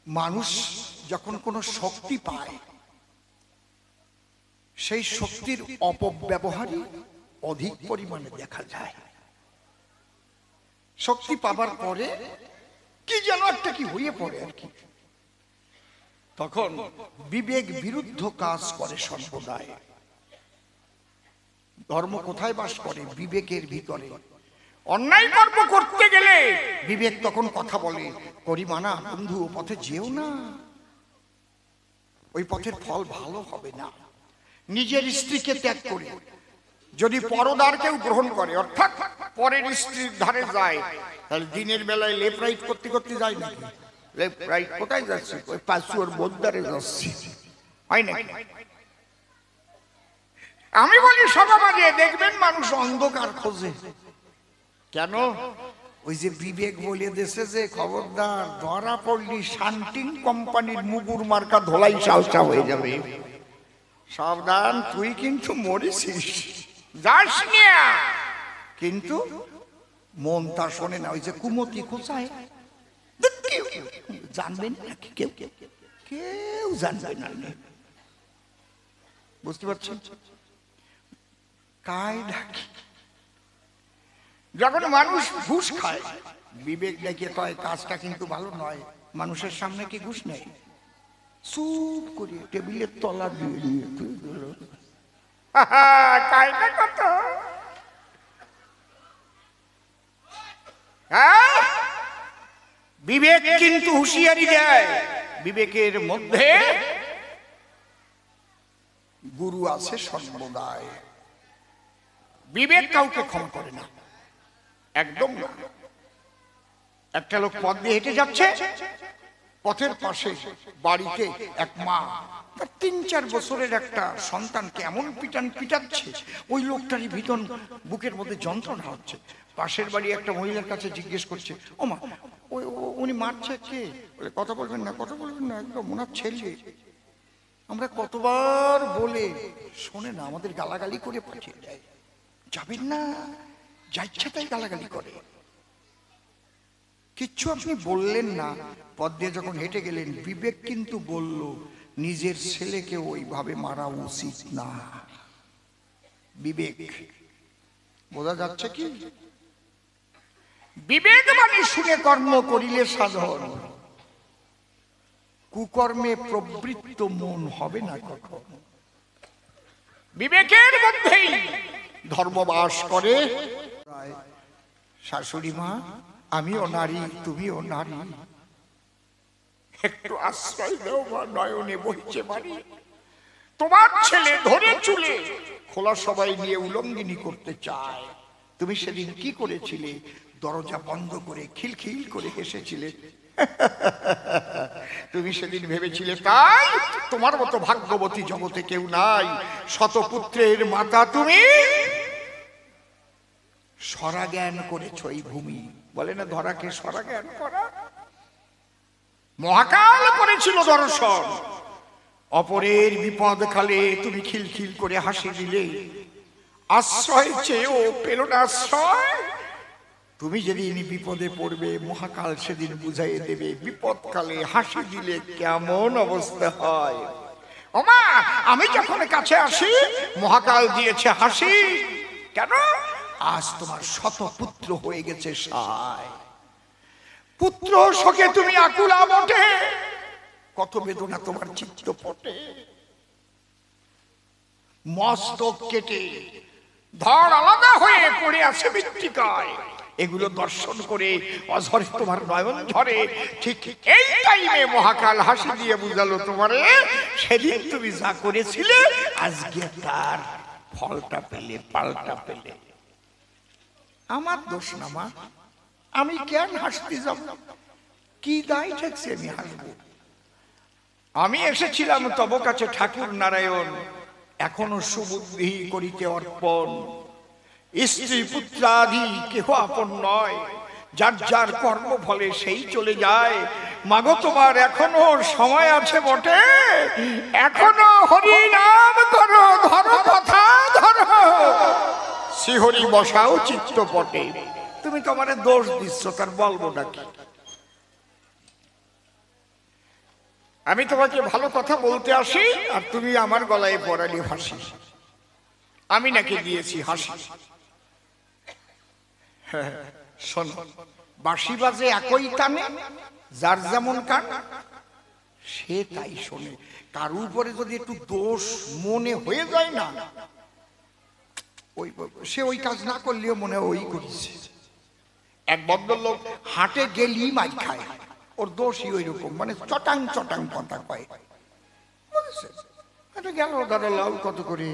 মানুষ যখন কোনো শক্তি পায় সেই শক্তির অপব্যবহারই অধিক পরিমাণে দেখা যায়। শক্তি পাবার পরে কি যেন একটা কি হয়ে পড়ে আর কি, তখন বিবেক বিরুদ্ধ কাজ করে সর্বদাই। ধর্ম কোথায় বাস করে? বিবেকের ভিতরে। অন্যায় কর্ম করতে গেলে বিবেক তখন কথা বলে, করিমানা বন্ধু, ও পথে যেও না, ওই পথের ফল ভালো হবে না। নিজের স্ত্রীকে ত্যাগ করে যদি পরদার কেউ গ্রহণ করে, অর্থাৎ পরের স্ত্রীর ধারে যায়, তাহলে দিনের বেলায় লেফট রাইট করতে করতে যায় নাকি? লেফট রাইট কোথায় যাচ্ছে? ওই পাঁচুয়ার বোদ্দারে যাচ্ছে, হয় নাকি? আমি বলি সমাজে দেখবেন মানুষ অন্ধকার খোঁজে। কেন? ওই যে বিবেক বলে দেশে যে খবরদার ধরা পড়লি শান্তিং কোম্পানির মুগুর মার্কা ধোলাই সালসা হয়ে যাবে, সাবধান, তুই কিন্তু মরেছিস, যাস না। কিন্তু মন তা শোনে না। ওই যে কুমতি কোথায় জানবেন নাকি? কেউ কেউ জানবে না। বুঝতে পারছেন? কায় ডাকি যখন মানুষ ঘুষ খায়, বিবেক ডেকে কয় কাজটা কিন্তু ভালো নয়, মানুষের সামনে কি ঘুষ নেয়? চুপ করে টেবিলের তলা দিয়ে নিয়ে কায়দা কত। বিবেক কিন্তু হুঁশিয়ারি দেয়, বিবেকের মধ্যে গুরু আছে সর্বদাই। বিবেক কাউকে ক্ষমা করে না, একদম না। একটা লোক পথ দিয়ে হেঁটে যাচ্ছে, পথের পাশে বাড়িতে এক মা তার ৩-৪ বছরের একটা সন্তানকে এমন পিটাচ্ছে, ওই লোকটারই ভীষণ বুকের মধ্যে যন্ত্রণা হচ্ছে। পাশের বাড়ি একটা মহিলার কাছে জিজ্ঞেস করছে, ও মা, উনি মারছে কে? বলে কথা বলবেন না, কথা বলবেন না, একদম ওনার ছেলে। আমরা কতবার বলে শোনে না, আমাদের গালাগালি করে পাঠিয়ে দেয়। যাবেন না, যা ইচ্ছা তাই গালাগালি করে। কিচ্ছু আপনি বললেন না, পথ দিয়ে যখন হেঁটে গেলেন, বিবেক কিন্তু বলল নিজের ছেলেকে ওইভাবে মারা উচিত না। বিবেক বোঝা যাচ্ছে কি? বিবেক মানে শুনে কর্ম করিলে সাধন, কুকর্মে প্রবৃত্ত মন হবে না কখন। বিবেকের মধ্যেই ধর্ম বাস করে। শাশুড়ি মা, আমিও নারী, তুমিও নারী, একটু আশ্রয় দাও বা নয়নে বইছে বাড়ি। তোমার ছেলে ধরে চুলে খোলা সবাই নিয়ে উলঙ্গিনী করতে চায়। তুমি সেদিন কি করেছিলে? দরজা বন্ধ করে খিলখিল করে হেসেছিলে। তুমি সেদিন ভেবেছিলে তাই তোমার মতো ভাগ্যবতী জগতে কেউ নাই, শতপুত্রের মাতা তুমি। সরা জ্ঞান করেছ এই ভূমি, বলে না ধরাকে সরা জ্ঞান করা। মহাকাল করেছিল দর্শন, অপরের বিপদ কালে তুমি খিলখিল করে হাসি দিলে। আশ্রয় চেয়েও পেল না আশ্রয়। তুমি যেদিন বিপদে পড়বে, মহাকাল সেদিন বুঝাইয়ে দেবে বিপদ কালে হাসি দিলে কেমন অবস্থা হয়। ওমা, আমি যখন কাছে আসি, মহাকাল দিয়েছে হাসি। কেন? আজ তোমার শতপুত্র হয়ে গেছে সায়। পুত্র শোকে তুমি আকুলা বটে, কত বেদনা তোমার চিত্ত পটে। মস্তক কেটে ধর আলাদা হয়ে পড়ে আছে মৃত্তিকায়, এগুলো দর্শন করে অঝরে তোমার নয়ন ঝরে। ঠিক এই টাইমে মহাকাল হাসি দিয়ে বুঝালো তোমারে, সেদিন তুমি যা করেছিলে আজকে তার ফলটা পেলে, পাল্টা পেলে। আমার দোষ না মা, আমি কেন হাসতে যাব? কি দায় ঠেকছে আমি হাসবো? আমি এসেছিলাম তব কাছে ঠাকুর নারায়ণ, এখনো সুবুদ্ধি করিতে অর্পণ। স্ত্রী পুত্রাদি কেহ আপন নয়, যার যার কর্ম ফলে সেই চলে যায়। মাগো, তোমার এখনো সময় আছে বটে, এখনো হরি নাম করো, ধরো কথা ধরো, শ্রীহরি বসাও চিত্তপটে। তুমি তো আমারে দোষ দিচ্ছ, তার বলবো নাকি? আমি তোমাকে ভালো কথা বলতে আসি আর তুমি আমার গলায় পড়ালি হাসি। আমি নাকি দিয়েছি হাসি? শোনো, বাঁশি বাজে একই কানে, যার যেমন কান সে তাই শোনে। কারুর উপরে যদি একটু দোষ মনে হয়ে যায় না, ওই সে ওই কাজ না করলেও মনে ওই করেছে। এক ভদ্রলোক হাটে গেলি মাই খায়, ওর দোষই ওই রকম, মানে চটাং চটাং কথা কয়। গেল দাদা, লাউ কত করে?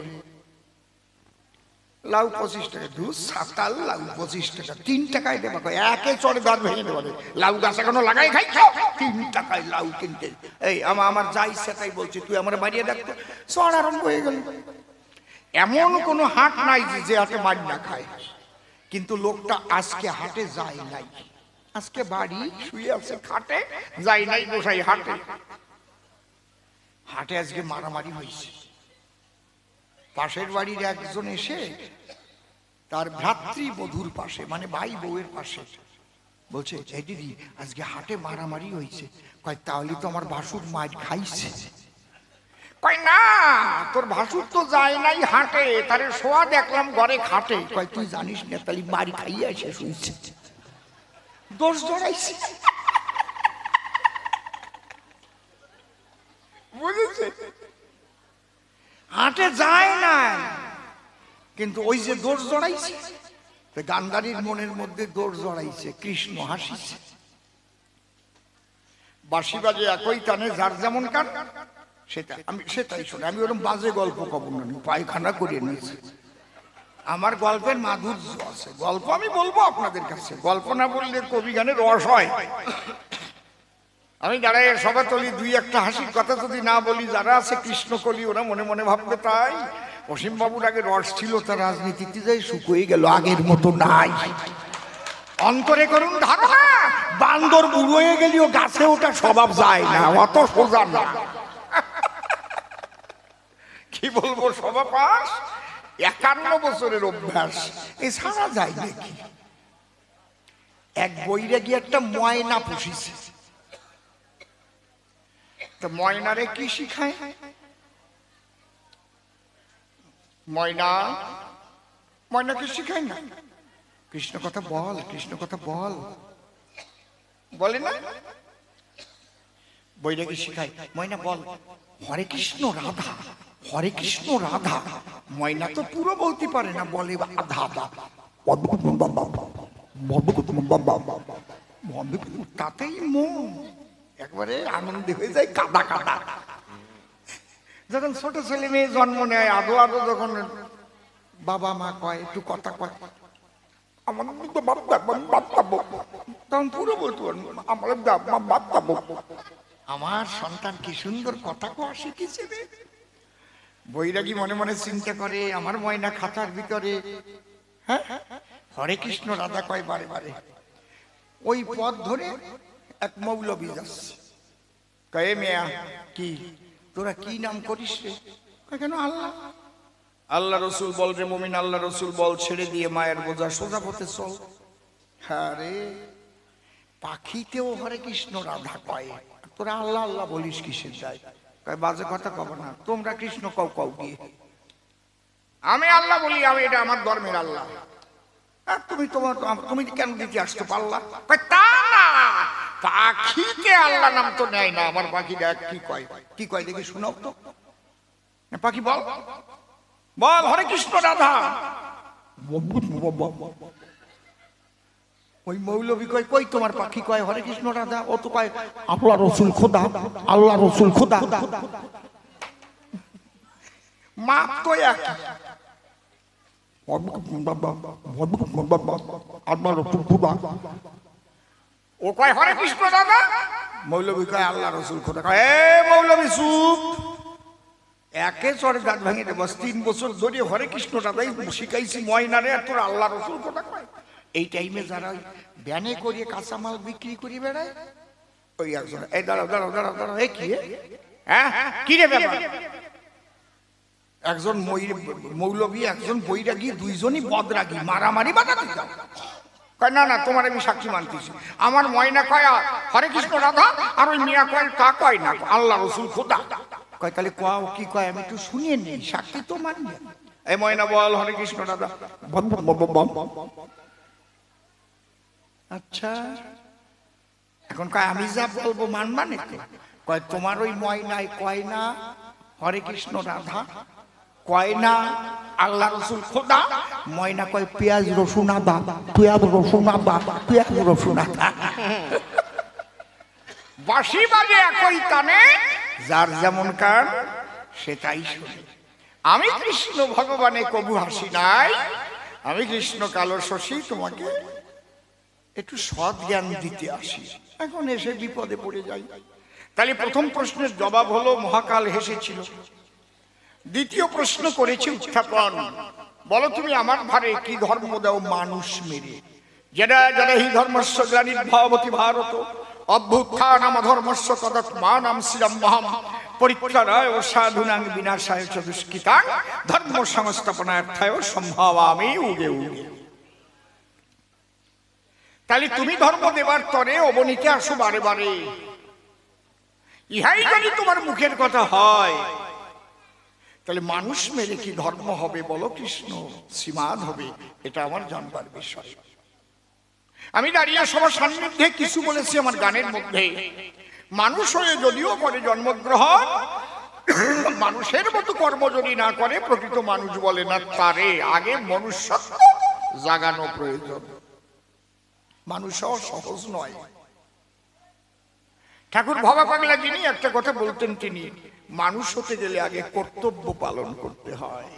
লাউ 25 টাকা। দুধ সাতাল লাউ 25 টাকা, 3 টাকায় দেবা কয়, একে চড়ে দাঁত ভেঙে দেবে। লাউ গাছ এখনো লাগাই খাই, 3 টাকায় লাউ কিনতে। এই আমার যা ইচ্ছা তাই বলছি, তুই আমার বাড়িয়ে দেখতো। চড় আরম্ভ হয়ে গেল। এমন কোনো হাট নাই যে হাটে বাড়ি না খায়, কিন্তু লোকটা আজকে হাটে যায় নাই, আজকে বাড়ি শুয়ে আছে খাটে, যাই নাই গোসাই হাটে। হাটে আজকে মারামারি হয়েছে। পাশের বাড়ির একজন এসে তার ভ্রাতৃবধূর পাশে, মানে ভাই বউয়ের পাশে বলছে, এই দিদি আজকে হাটে মারামারি হয়েছে। কয়, তাহলে তো আমার ভাসুর মার খাইছে। কয় না, তোর ভাসুর তো যায় নাই হাটে, তারে শোয়া দেখলাম ঘরে খাটে। কয় তুই জানিস না, তাহলে বাড়ি খাইয়ে এসে শুনছে, দোষ জড়াইছি। বুঝেছে? হাটে যায় না, কিন্তু ওই যে দোষ জড়াইছে, গান্ধারীর মনের মধ্যে দোষ জড়াইছে, কৃষ্ণ হাসিছে। বাঁশি বাজে একই টানে, যার যেমন কান সেটা আমি সেটাই শুনি। আমি ওরকম বাজে গল্প কব না, পায়খানা করে নিয়েছি। আমার গল্পের মাধুর্য আছে, গল্প আমি বলবো আপনাদের কাছে, গল্প না বললে কবি গানের রস হয়। আমি যারা সভাতলি দুই একটা হাসির কথা যদি না বলি, যারা আছে কৃষ্ণকলি, ওরা মনে মনে ভাববে তাই অসীম বাবুর আগে রস ছিল, তার রাজনীতিতে যাই শুকিয়ে গেল, আগের মতো নাই। অন্তরে করুন ধারণা, বান্দর বুড়ো হয়ে গেলেও গাছে ওটা স্বভাব যায় না, অত সোজা না। কি বলবো, সভাপাস 51 বছরের অভ্যাস, এ সারা যায় নাকি? এক বৈরাগী একটা ময়না পুষিছে, তো ময়নারে কি শিখায়? ময়না ময়নাকে শিখায় না, কৃষ্ণ কথা বল, কৃষ্ণ কথা বল, বলে না? বৈরাগী শিখায়, ময়না বল হরে কৃষ্ণ রাধা, হরে কৃষ্ণ রাধা। ময়না তো পুরো বলতে পারে না, বলে আধা। তাতেই মন একবারে আনন্দে হয়ে যায়, কাদা কাদা। যখন ছোট ছেলে মেয়ে জন্ম নেয়, আদো আদো যখন বাবা মা কয়, একটু কথা কয়, আমার তখন পুরো বলতে পারেন, আমার সন্তান কি সুন্দর কথা কওয়া শিখেছে। বৈরাগী মনে মনে চিন্তা করে, আমার ময়না খাতার ভিতরে হ্যাঁ হরে কৃষ্ণ রাধা কয় বারে বারে। ওই পথ ধরে এক মৌলবী যাচ্ছে, কয়ে মেয়া কি তোরা কি নাম করিস রে? কেন আল্লাহ। আল্লাহ রসুল বল রে মুমিন, আল্লাহ রসুল বল, ছেড়ে দিয়ে মায়ের বোঝা সোজা পথে চল। হ্যাঁ রে, পাখিতেও হরে কৃষ্ণ রাধা কয়, তোরা আল্লাহ আল্লাহ বলিস কিসের যায়? কয় বাজে কথা কব না, তোমরা কৃষ্ণ কও কও গিয়ে, আমি আল্লাহ বলি, আমি এটা আমার ধর্মের আল্লাহ। তুমি তোমার তুমি কেন দিতে আসছো পাল্লা? তা না, পাখিকে আল্লাহ নাম তো নেয় না। আমার পাখি দেখ কি কয়, কি কয় দেখি শোনাও তো। পাখি বল বল হরে কৃষ্ণ রাধা। ওই মৌলবী কয়, কই তোমার পাখি কয় হরে কৃষ্ণ রাধা? ও তো কয় আল্লাহ রসুল খোদা, আল্লাহ রসুল খোদা। মাপ তো এক, ও কয় হরে কৃষ্ণ রাধা, মৌলবী কয় আল্লাহ রসুল খোদা। কয় এ মৌলবী চুপ, একে চড়ে দাঁত ভাঙে দেব। 3 বছর ধরে হরে কৃষ্ণ রাধাই শিখাইছি ময়নারে, আর তোর আল্লাহ রসুল খোদা কয়। এই টাইমে যারা ব্যানে করিয়ে কাঁচামাল বিক্রি করে বেড়ায়, ওই একজন এই দাঁড়াও দাঁড়াও দাঁড়াও দাঁড়াও, এ কি হ্যাঁ কি রে ব্যাপার? একজন মৌলবী একজন বৈরাগী, দুইজনই বদরাগী, মারামারি বাঁধাতে যাও। কয় না না, তোমার আমি সাক্ষী মানতেছি, আমার ময়না কয় হরে কৃষ্ণ রাধা, আর ওই মিয়া কয় তা কয় না, আল্লাহ রসুল খোদা কয়। তাহলে কও কি কয়, আমি একটু শুনিয়ে নেই, সাক্ষী তো মানবে। এই ময়না বল হরে কৃষ্ণ রাধা। আচ্ছা, এখন কয় আমি যা বলবো মানবা নাকি? কয় তোমার ওই ময়নায় কয় না হরে কৃষ্ণ রাধা, কয় না আল্লাহ রসুল খোদা, ময়না কয় পেঁয়াজ রসুন আদা, পেঁয়াজ রসুন আদা, পেঁয়াজ রসুন আদা। বাঁশি বাজে একই টানে, যার যেমন কান সেটাই শুনে। আমি কৃষ্ণ ভগবানে কবু হাসি নাই, আমি কৃষ্ণ কালো শশী তোমাকে একটু সৎ জ্ঞান দিতে আসি। এখন এসে বিপদে পড়ে যাই। তাহলে প্রথম প্রশ্নের জবাব হলো মহাকাল হেসেছিল। দ্বিতীয় প্রশ্ন করেছি উত্থাপন, বলো তুমি আমার ভারে কি ধর্ম দাও মানুষ মেরে? যারা যারা হি ধর্মস্য গ্লানির্ভবতি ভারত অভ্যুত্থানম ধর্মস্য তদাত্মানাম শ্রীরামহম পরিত্রাণায় সাধুনাং বিনাশায় চ দুষ্কৃতাং ধর্ম সংস্থাপনার্থায় সম্ভাবামি উগে উগে। তাহলে তুমি ধর্ম দেবার তরে অবনীতে আসো বারে বারে, ইহাই যদি তোমার মুখের কথা হয়, তাহলে মানুষ মেরে কি ধর্ম হবে বলো কৃষ্ণ, শ্রীমান হবে, এটা আমার জানবার বিষয়। আমি দাঁড়িয়ে সবার সান্নিধ্যে কিছু বলেছি আমার গানের মধ্যে। মানুষ হয়ে যদিও করে জন্মগ্রহণ, মানুষের মতো কর্ম যদি না করে প্রকৃত মানুষ বলে না তারে। আগে মনুষ্যত্ব জাগানো প্রয়োজন। মানুষ হওয়া সহজ নয়। ঠাকুর ভবা পাগলা যিনি একটা কথা বলতেন, তিনি মানুষ হতে গেলে আগে কর্তব্য পালন করতে হয়।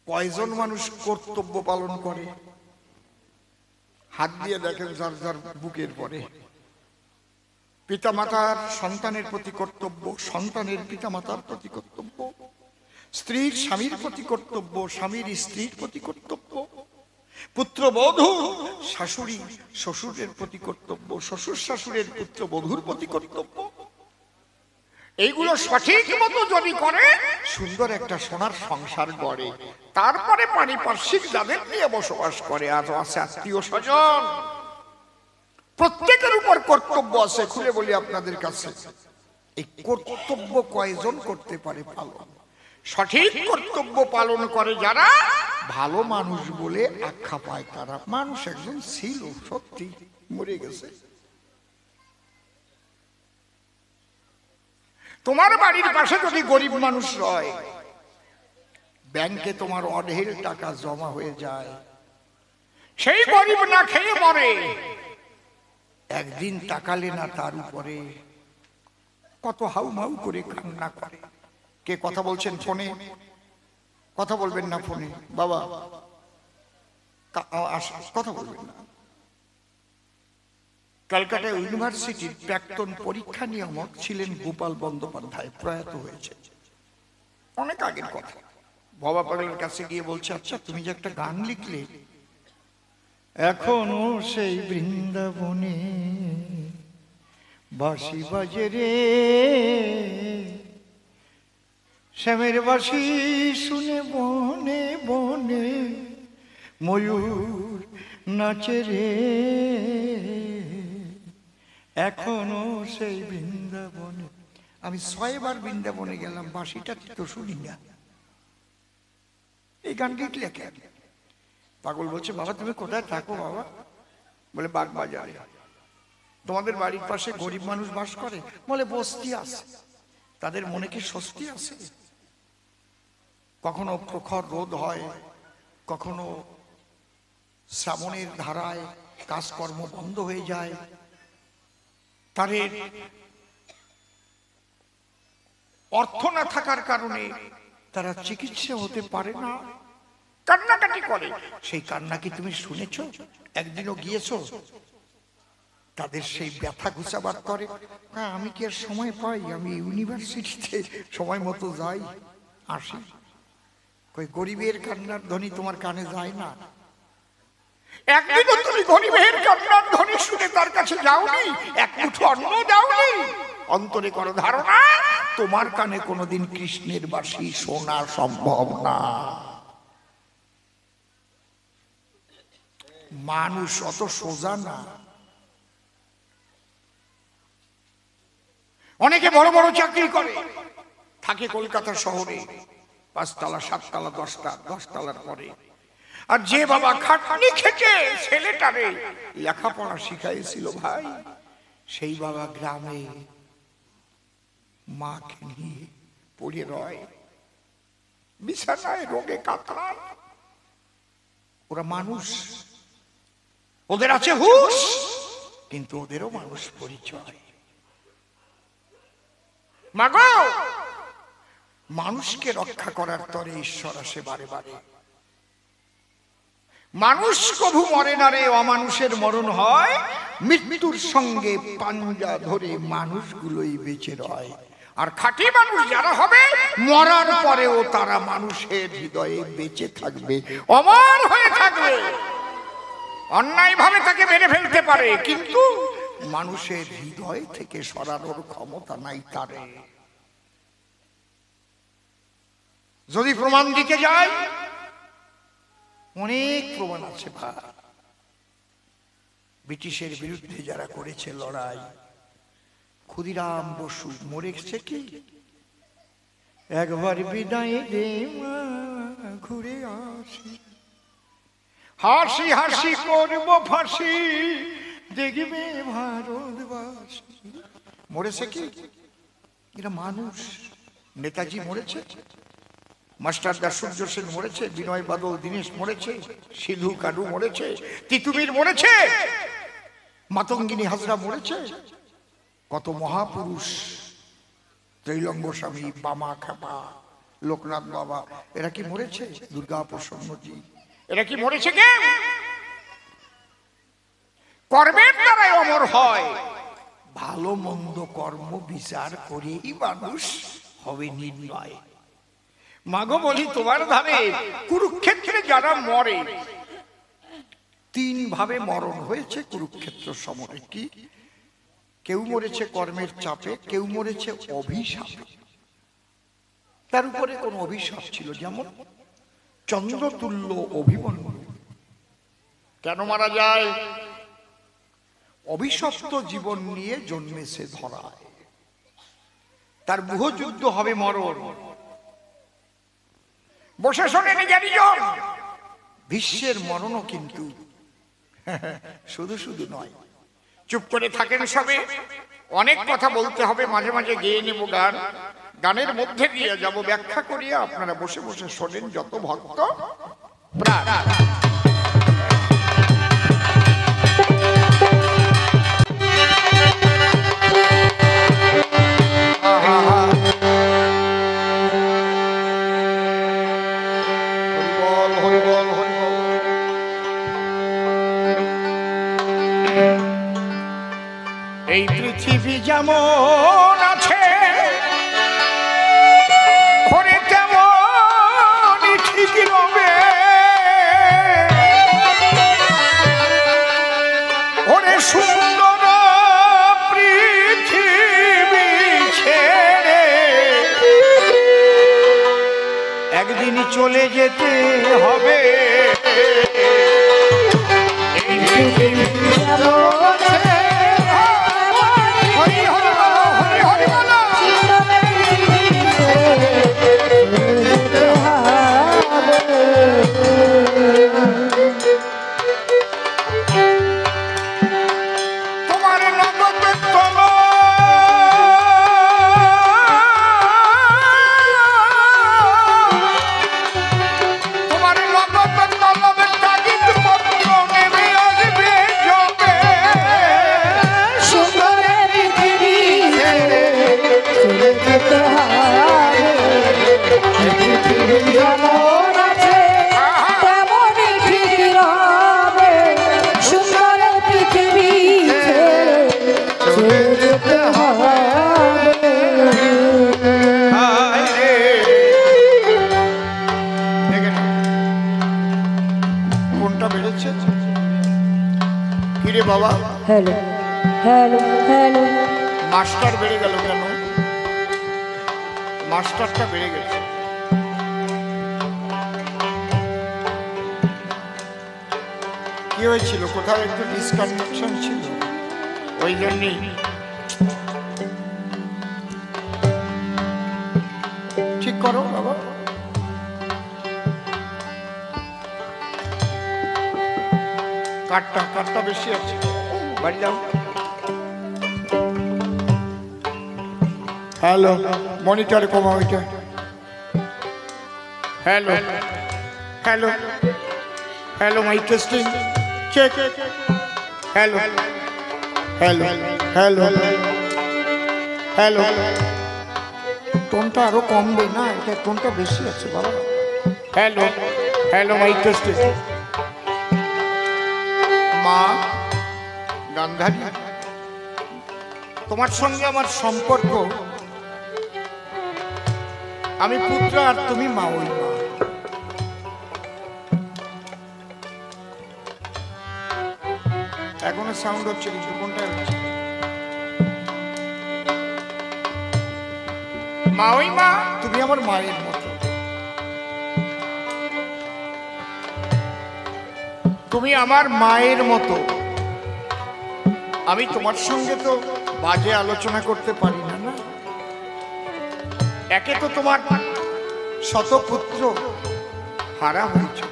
কয়জন মানুষ কর্তব্য পালন করে? হাত দিয়ে দেখেন যার যার বুকের পরে। পিতামাতার সন্তানের প্রতি কর্তব্য, সন্তানের পিতামাতার প্রতি কর্তব্য, স্ত্রীর স্বামীর প্রতি কর্তব্য, স্বামীর স্ত্রীর প্রতি কর্তব্য, পুত্রবধূ শাশুড়ি শ্বশুরের প্রতি কর্তব্য, শ্বশুর শাশুড়ের পুত্রবধূর প্রতি কর্তব্য। এইগুলো সঠিক মতো যদি করে সুন্দর একটা সোনার সংসার গড়ে। তারপরে পারিপার্শ্বিক যাদের নিয়ে বসবাস করে, আজ আছে আত্মীয় স্বজন, প্রত্যেকের উপর কর্তব্য আছে। খুলে বলি আপনাদের কাছে, এই কর্তব্য কয়জন করতে পারে পালন? সঠিক কর্তব্য পালন করে যারা, ভালো মানুষ বলে আখ্যা পায় তারা। মানুষ একজন ছিল, সত্যি মরে গেছে। তোমার বাড়ির পাশে যদি গরিব মানুষ রয়, ব্যাংকে তোমার অঢেল টাকা জমা হয়ে যায়, সেই গরিব না খেয়ে মরে, একদিন তাকালে না তার উপরে, কত হাউমাউ করে কান্না করে। কে কথা বলছেন ফোনে? কথা বলবেন না ফোনে, বাবা কথা বলবেন না। কলকাতা ইউনিভার্সিটির প্রাক্তন পরীক্ষা নিয়ামক ছিলেন গোপাল বন্দ্যোপাধ্যায়, প্রয়াত হয়েছে, অনেক আগের কথা। বাবা পাগলের কাছে গিয়ে বলছে, আচ্ছা তুমি যে একটা গান লিখলে, এখনো সেই বৃন্দাবনে বাঁশি বাজে রে, শ্যামের বাঁশি শুনে বনে বনে ময়ূর নাচে রে, এখনো সেই বৃন্দাবনে। আমি 6 বার বৃন্দাবনে গেলাম, বাঁশিটা তো শুনি না। এই গান লিখলে কেন? পাগল বলছে, বাবা তুমি কোথায় থাকো বাবা? বলে বাগবাজারে। তোমাদের বাড়ির পাশে গরিব মানুষ বাস করে? বলে বস্তি আছে। তাদের মনে কি স্বস্তি আছে? কখনো প্রখর রোদ হয়, কখনো শ্রাবণের ধারায় কাজকর্ম বন্ধ হয়ে যায়, তাদের অর্থ না থাকার কারণে তারা চিকিৎসা হতে পারে না, কান্নাকাটি করে। সেই কান্না কি তুমি শুনেছো? একদিনও গিয়েছো? তাদের সেই ব্যথা ঘুচাবার করে, না আমি কি আর সময় পাই? আমি ইউনিভার্সিটিতে সময় মতো যাই আসি। কই গরিবের কান্নার ধ্বনি তোমার কানে যায় না? একদিনও তুমি গরিবের কান্নার ধ্বনি শুনে তার কাছে যাওনি, এক মুঠো অন্ন যাওনি? অন্তরে করো ধারণা, তোমার কানে কোনোদিন কৃষ্ণের বাঁশি শোনা সম্ভব না। মানুষ অত সোজা না। অনেকে বড় বড় চাকরি করে, থাকে কলকাতা শহরে, 5 তলা 7 তলা 10 তলার পরে। আর যে বাবা খাটনি খেটে ছেলেটারে লেখাপড়া শিখাইছিল ভাই, সেই বাবা গ্রামে মাকে নিয়ে পড়ে রয়, বিছানায় রোগে কাতরায়। ওরা মানুষ, ওদের আছে হুঁশ, কিন্তু ওদেরও মানুষ পরিচয়। মাগো, মানুষকে রক্ষা করার তরে ঈশ্বর আসে বারে বারে। মানুষ কভু মরে না রে, অমানুষের মরণ হয়, মৃত্যুর সঙ্গে পাঞ্জা ধরে মানুষগুলোই বেঁচে রয়। আর খাঁটি মানুষ যারা হবে, মরার পরেও তারা মানুষের হৃদয়ে বেঁচে থাকবে, অমর হয়ে থাকবে। অন্যায় ভাবে তাকে মেরে ফেলতে পারে, কিন্তু মানুষের হৃদয় থেকে সরানোর ক্ষমতা নাই তারে। যদি প্রমাণ দিতে যায়, অনেক প্রমাণ আছে ভাই। ব্রিটিশের বিরুদ্ধে যারা করেছে লড়াই, ক্ষুদিরাম বসু মরেছে কি? একবার বিদায় দে মা, ঘুরে আসি, হাসি হাসি করব ফাঁসি, দেখবে ভারতবাসী। মরেছে কি? এরা মানুষ। নেতাজি মরেছে, মাস্টারদা সূর্য সেন মরেছে, বিনয় বাদল দীনেশ মরেছে, সিধু কানু মরেছে, তিতুমির মরেছে, মাতঙ্গিনী হাজরা মরেছে। কত মহাপুরুষ, ত্রৈলঙ্গ স্বামী, বামা খাপা, লোকনাথ বাবা, এরা কি মরেছে? দুর্গা প্রসন্নজি, এরা কি মরেছে? কে? কর্মের দ্বারাই অমর হয়। ভালো মন্দ কর্ম বিচার করেই মানুষ হবে নির্ণয়। মাগো বলি তোমার ধারে কুরুক্ষেত্রে যারা মরে, তিন ভাবে মরণ হয়েছে কুরুক্ষেত্র সমরে। কি? কেউ মরেছে কর্মের চাপে, কেউ মরেছে অভিশাপে। তার উপরে কোন অভিশাপ ছিল, যেমন চন্দ্রতুল্য অভিমন্যু। কেন মারা যায়? অভিশপ্ত জীবন নিয়ে জন্মেছে ধরায়, তার বহুযুদ্ধ হবে মরণ। বসে শোনে নিজের জন, বিশ্বের মরণও কিন্তু শুধু শুধু নয়। চুপ করে থাকেন সবে, অনেক কথা বলতে হবে, মাঝে মাঝে গেয়ে নেব গান, গানের মধ্যে দিয়ে যাব ব্যাখ্যা করিয়া, আপনারা বসে বসে শোনেন যত ভক্ত প্রাণ। এই পৃথিবী যেমন আছে ওরে তেমনই ঠিক রবে, ওরে সুন্দর পৃথিবী ছেড়ে একদিন চলে যেতে হবে। এই পৃথিবী যেমন আছে, বাবা হ্যালো হ্যালো হ্যালো, মাস্টার বেড়ে গেল কেন? মাস্টারটা বেড়ে গেছে। কি হয়েছিল? কোথাও একটু ডিসকানেকশন ছিল, ওই জন্যই। ঠিক করো বাবা। কাঠটা বেশি আছে, বাড়ি যাও। হ্যালো, মনিটরে কমা ওইটা। Hello hello hello, mic testing check. Hello hello hello hello. টোনটা আরো কমবে না, এটা টোনটা বেশি আছে বাবা। Hello hello, mic testing. মা গান্ধারী, তোমার সঙ্গে আমার সম্পর্ক, আমি পুত্র আর তুমি মা। ওই মা এখনো সাউন্ড হচ্ছে, কিন্তু কোনটা হচ্ছে? মা, ওই মা, তুমি আমার মায়ের মতো। তুমি আমার মায়ের মতো। আমি তোমার সঙ্গে তো বাজে আলোচনা করতে পারি না। না, একে তো তোমার শতপুত্র হারা হয়েছে,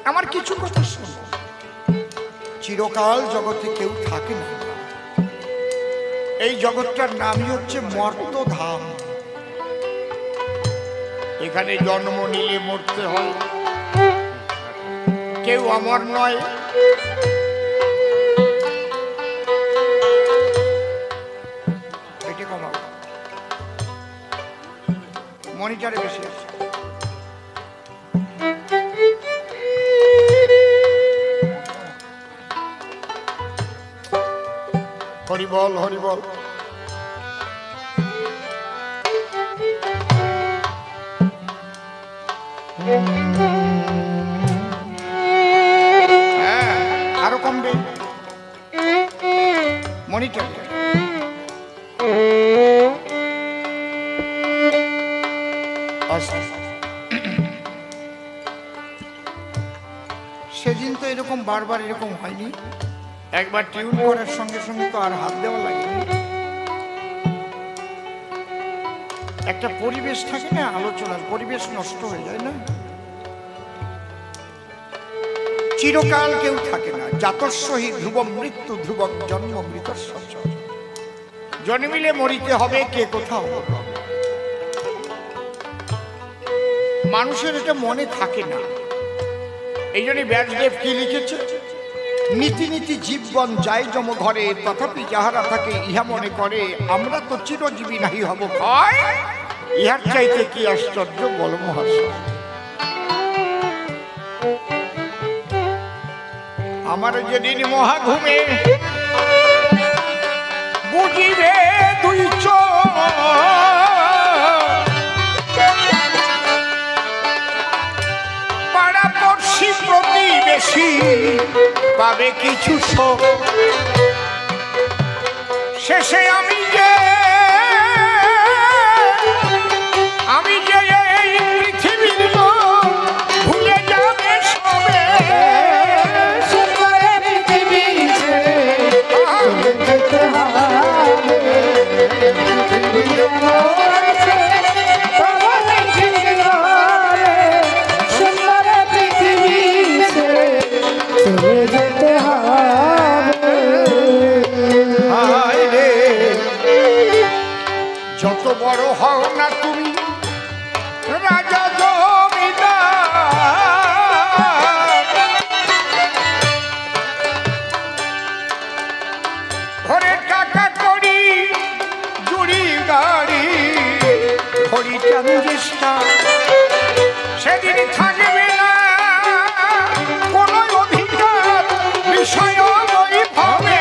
আমার কিছু কথা শোনো। চিরকাল জগতে কেউ থাকে না, এই জগৎটার নামই হচ্ছে মর্তধাম। এখানে জন্ম নিলে মরতে হয়, কেউ অমর নয়। এটি কমাও, মনিটরে বেশি আছে। হরিবল হরিবল। হ্যাঁ, আরো কমবে মনিটর। সেদিন তো এরকম বারবার এরকম হয়নি, একবার টিউন করার সঙ্গে সঙ্গে তো আর হাত দেওয়া লাগে। একটা পরিবেশ থাকে না, আলোচনার পরিবেশ নষ্ট হয়ে যায় না। চিরকাল কেউ থাকে না, জাতস্যহি ধ্রুবম মৃত্যু ধ্রুবম জন্ম মৃতস্য। জন্মিলে মরিতে হবে, কে কোথাও। মানুষের এটা মনে থাকে না। এই জন্য ব্যাসদেব কি লিখেছে, নীতি নীতি জীবন যায় যম ঘরে, তথাপি যাহারা থাকে ইহা মনে করে, আমরা তো চিরজীবী নাহি হব ক্ষয়, ইহার চাইতে কি আশ্চর্য বল মহাশয়। আমার যেদিন মহা ঘুমে বুঝিবে দুই চোখ, পাড়া পড়শি প্রতিবেশী পাবে কিছু শোক, শেষে আমি যে এই পৃথিবীর লোক ভুলে যাবে সবে। যত বড় হও না তুমি রাজা জমিদার, ঘরে টাকা করি জুড়ি গাড়ি ঘড়ি ট্রানজিস্টা, সেদিন থাকবে না কোনো অধিকার বিষয় বৈভবে।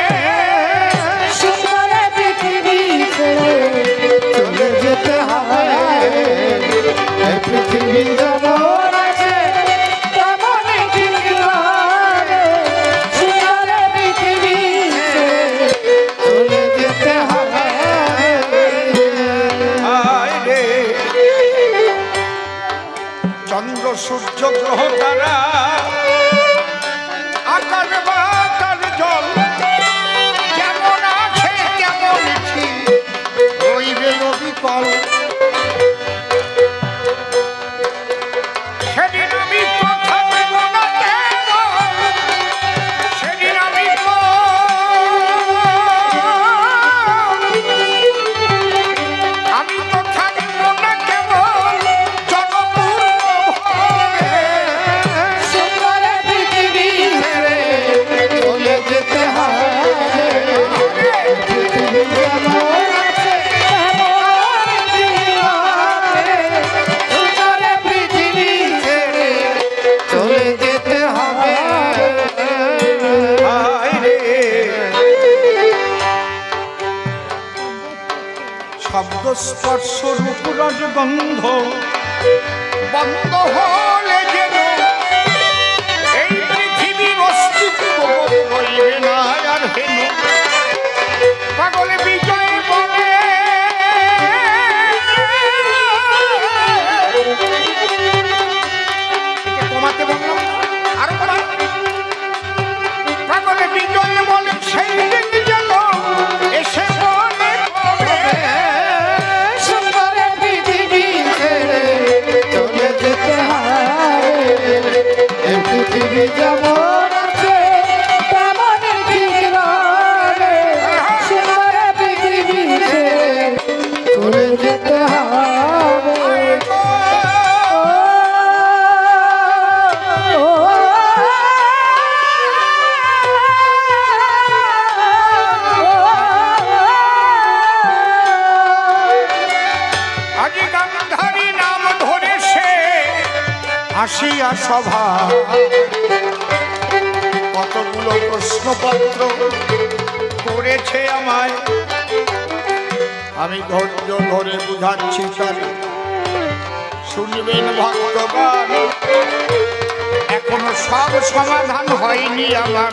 চন্দ্র সূর্য গ্রহ তারা আকার বাতার জল যেমন আছে তেমন রইবে অবিকল। সেদিন আমি তো থাকব না কেবল, সেদিন আমি তো থাকব না কেবল জনপূর্ণ ভবে। চলে যেতে শব্দ স্পর্শ রূপ রস গন্ধ বন্ধ হলে যেন এই পৃথিবীর অস্তিত্ব হইবে না আর হেন। পাগলে বিজয় বলে কমাতে বললাম আরো পাগলে বিজয় বলে সেই দিন যেন এসে আজি গান্ধারী নাম ধরে সে আসিয়া সভা, কতগুলো প্রশ্নপত্র করেছে আমায়, আমি ধৈর্য ধরে বুঝাচ্ছি তারে, শুনবেন ভক্তগণ। এখনো সব সমাধান হয়নি আমার,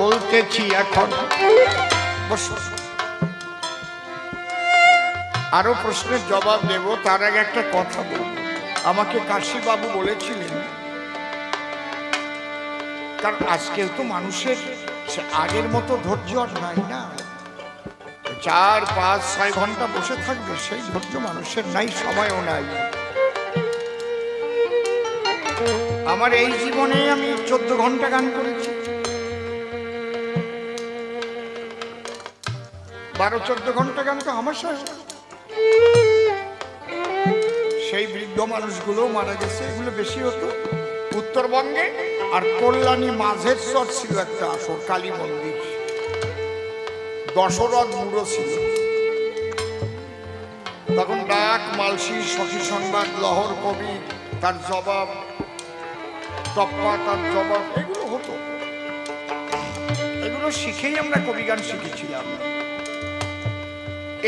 বলতেছি এখন। আরো প্রশ্নের জবাব দেব, তার আগে একটা কথা বলব। আমাকে কাশীবাবু বলেছিলেন, কারণ আজকেও তো মানুষের আগের মতো ধৈর্য আর নাই না, 4, 5, 6 ঘন্টা বসে থাকবে সেই ধৈর্য মানুষের নাই, সময়ও নাই। আমার এই জীবনে আমি 14 ঘন্টা গান করেছি, 12-14 ঘন্টা গান তো আমার সাথে। সেই বৃদ্ধ মানুষগুলো মারা গেছে, এগুলো বেশি হতো উত্তরবঙ্গে। আর কল্যাণী মাঝের চর ছিল একটা আসর, কালী মন্দির, দশরথ বুড়ো ছিল তখন। ডাক, মালসি, সখী সংবাদ, লহর কবি তার জবাব, টপ্পা তার জবাব, এগুলো হতো। এগুলো শিখেই আমরা কবি গান শিখেছিলাম।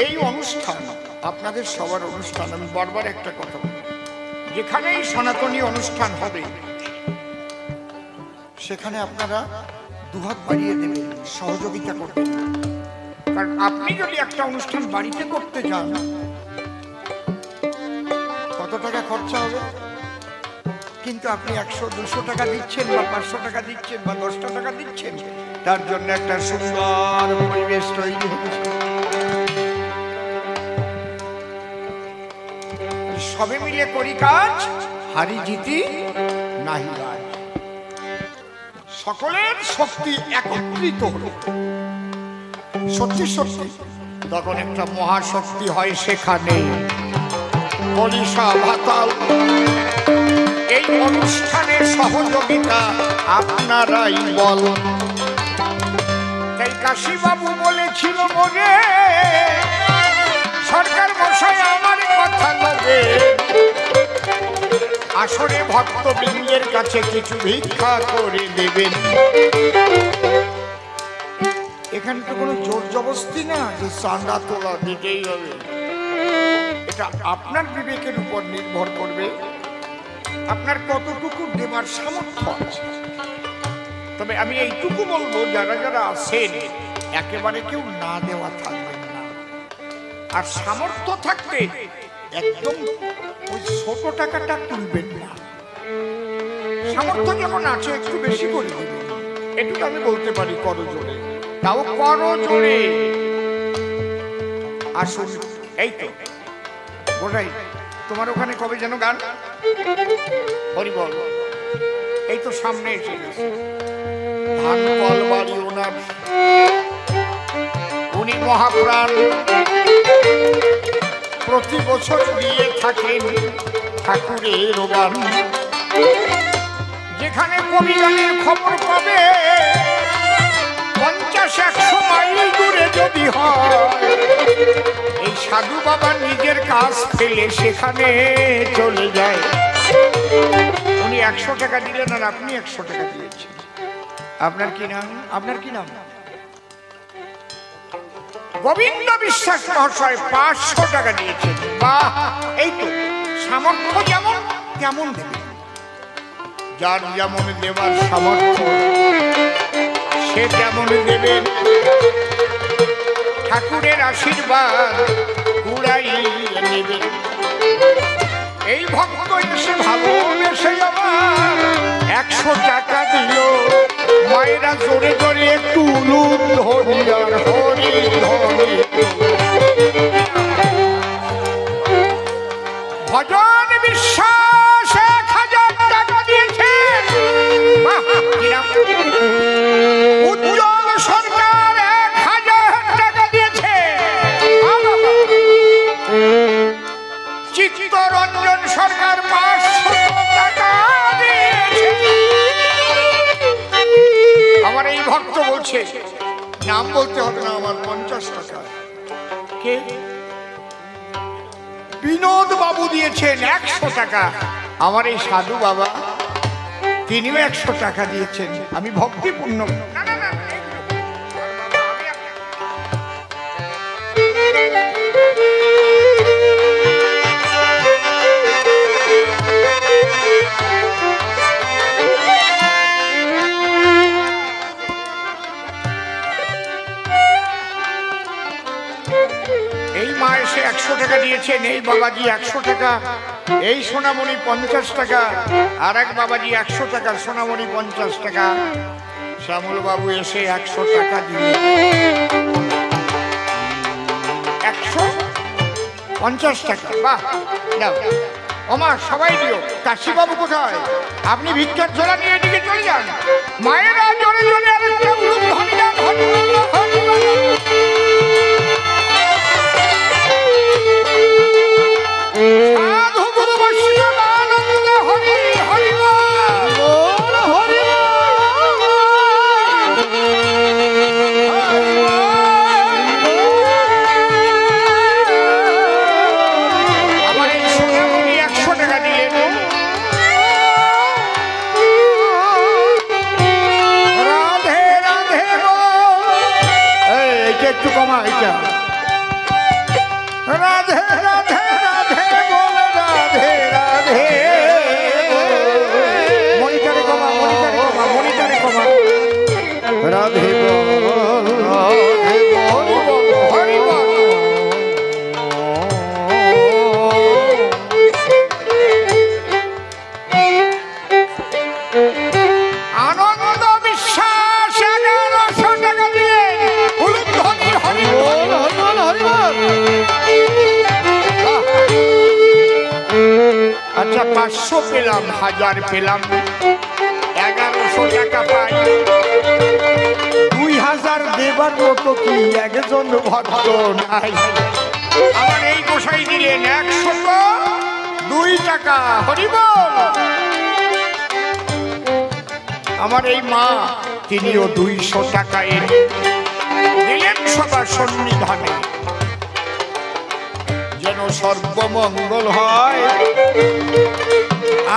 এই অনুষ্ঠান আপনাদের সবার অনুষ্ঠান। আমি বারবার একটা কথা বলি, যেখানেই সনাতনী অনুষ্ঠান হবে সেখানে আপনারা দুহাত বাড়িয়ে দেবেন, সহযোগিতা করবেন। কারণ আপনি যদি একটা অনুষ্ঠান বাড়িতে করতে যান, কত টাকা খরচা হবে, কিন্তু আপনি 100-200 টাকা দিচ্ছেন বা 500 টাকা দিচ্ছেন বা 10 টাকা দিচ্ছেন, তার জন্য একটা সুন্দর পরিবেশ তৈরি হচ্ছে। সবে মিলে করি কাজ, হারি জিতি নাহি রাজ। সকলের শক্তি একত্রিত হলো, সত্যি সত্যি তখন একটা মহাশক্তি হয় সেখানে। বলিসা ভাতাল, এই অনুষ্ঠানে সহযোগিতা আপনারাই বল। তাই কাশীবাবু বলেছিল মনে, সরকার মশাই আমার কথা লাগে, আসরে ভক্তবৃন্দের কাছে কিছু ভিক্ষা করে দেবেন। এখানে তো কোনো জোর জবস্তি না যে চাঁদা তোলা দিতেই হবে, এটা আপনার বিবেকের উপর নির্ভর করবে, আপনার কতটুকু দেবার সামর্থ্য আছে। তবে আমি এইটুকু বলবো, যারা যারা আছেন একেবারে কেউ না দেওয়া থাকবেন না। আর সামর্থ্য থাকতে একদম ওই ছোট টাকাটা তুলবেন না। সামর্থ্য যখন আছে একটু বেশি করে দেবেন, এটুকু আমি বলতে পারি করজোড়ে, তাও করজোড়ে আসুন। এই তো বোঝাই, তোমার ওখানে কবে যেন গান হরি বল, এই তো সামনে এসে গেছে। ধানকল বাড়ি ওনার, উনি মহাপ্রাণ, প্রতি বছর দিয়ে থাকেন ঠাকুরের গান। যেখানে কবি গানের খবর পাবে 50-100 মাইল দূরে যদি হয়, এই সাধু বাবা নিজের কাজ ফেলে সেখানে চলে যায়। উনি 100 টাকা দিলেন আর আপনি 100 টাকা দিয়েছেন। আপনার কি নাম? আপনার কি নাম? গোবিন্দ বিশ্বাস মহাশয় 500 টাকা দিয়েছেন। বাহ! এই তো সামর্থ্য যেমন তেমন দেবেন, যার যেমন দেবার সামর্থ্য সে তেমন দেবেন। ঠাকুরের আশীর্বাদ কুড়াইয়ে নেবেন। এই ভক্ত এসে ভালোবেসে আমার 100 টাকা দিল, মায়েরা জোরে জোরে একটু উলুদ ধরি আর হরি ধরি। ভজন বিশ্বাস 1000 টাকা দিয়েছেন। উজ্জ্বল সরকার 1000 টাকা দিয়েছে। চিত্তরঞ্জন সরকার 500 টাকা দিয়েছে। আমার এই ভক্ত বলছে, নাম বলতে হবে না, আমার 50 টাকা। কে? বিনোদ বাবু দিয়েছেন 100 টাকা। আমার এই সাধু বাবা তিনিও 100 টাকা দিয়েছেন। আমি ভক্তিপূর্ণ এই মা এসে 100 টাকা দিয়েছেন, এই বাবাজি 100 টাকা, এই সোনামণি 50 টাকা, আর এক বাবাজি 100 টাকা, সোনামণি 50 টাকা। শ্যামল বাবু এসে 100 টাকা দিলেন, 150 টাকা। বাহ, দাও ওমা, সবাই দিও। কাশীবাবু কোথায়? আপনি ভিক্ষার ঝোলা নিয়ে এদিকে চলে যান। মায়েরা জোরে জোরে আরেকটা উলুধ্বনি দাও, হরি বল, হরি বল। সাধু গুরু বৈষ্ণব আনন্দ হরি হরি বল, হরি বল। আমার এই সোনামণি 100 টাকা দিলেন। রাধে রাধে এইটা একটু কমা, এইটা রাধে রাধে রাধে বল, রাধে রাধে। মনিটারে কমা, মনিটারে কমা, মনিটারে কমা। রাধে বল, রাধে বল, হরি বল। আনন্দ বিশ্বাস 1100 টাকা দিলেন। উলুধ্বনি হরি বল, হরি বল, হরি বল। আচ্ছা, 500 পেলাম, 1000 পেলাম, 1100 টাকা পাই। 2000 দেবার মতো কি একজন ভক্ত নাই? আমার এই গোসাই দিলেন 102 টাকা, হরি বল। আমার এই মা তিনিও 200 টাকা এনে দিলেন সবার সন্নিধানে, যেন সর্বমঙ্গল হয়।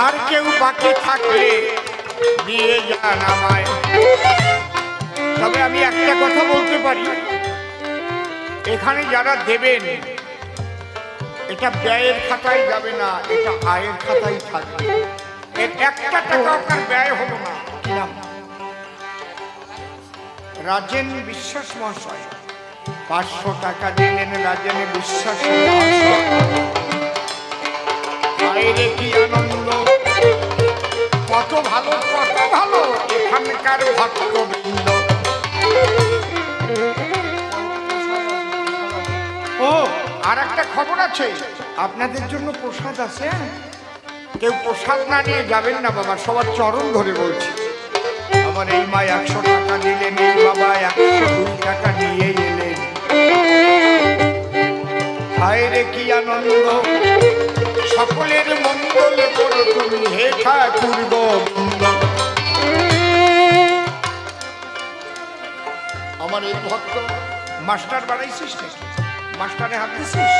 আর কেউ বাকি থাকলে দিয়ে যান আমায়। তবে আমি একটা কথা বলতে পারি, এখানে যারা দেবেন এটা ব্যয়ের খাতায় যাবে না, এটা আয়ের খাতায় থাকবে। এর 1 টাকা আপনার ব্যয় হলো না। কি নাম? রাজেন বিশ্বাস মহাশয় 500 টাকা দিলেন। রাজেন বিশ্বাস মহাশয়, বাইরে কি আনন্দ, কত ভালো, কত ভালো এখানকার ভক্তবৃন্দ। ও, আর একটা খবর আছে, আপনাদের জন্য প্রসাদ আছে। কেউ প্রসাদ না নিয়ে যাবেন না বাবা, সবার চরণ ধরে বলছি। আমার এই মা 100 টাকা দিলেন, এই বাবা 102 টাকা নিয়ে এলেন। হায়রে কি আনন্দ, সকলের মঙ্গল করো তুমি হে ঠাকুর গোবিন্দ। আমার এই ভক্ত মাস্টার বাড়াইছিস না, মাস্টারে হাত দিছিস,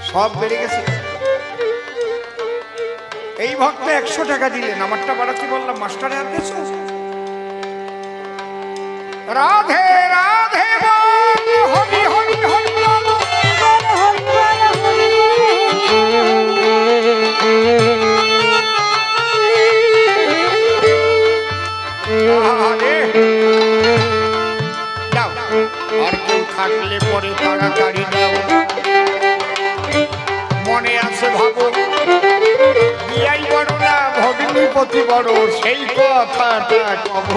সব বেড়ে গেছে। এই ভক্ত 100 টাকা দিলেন, আমারটা বাড়াতে বললাম, মাস্টারে হাত দিছ। রাধে রাধে বল, হরি হরি হরি বল, হরি বল, হরি দাও। আর কেউ থাকলে পরে তাড়াতাড়ি দাও। মনে আছে ভাবো, বিয়াই বড় না ভগ্নিপতি বড়, সেই কথাটা কব।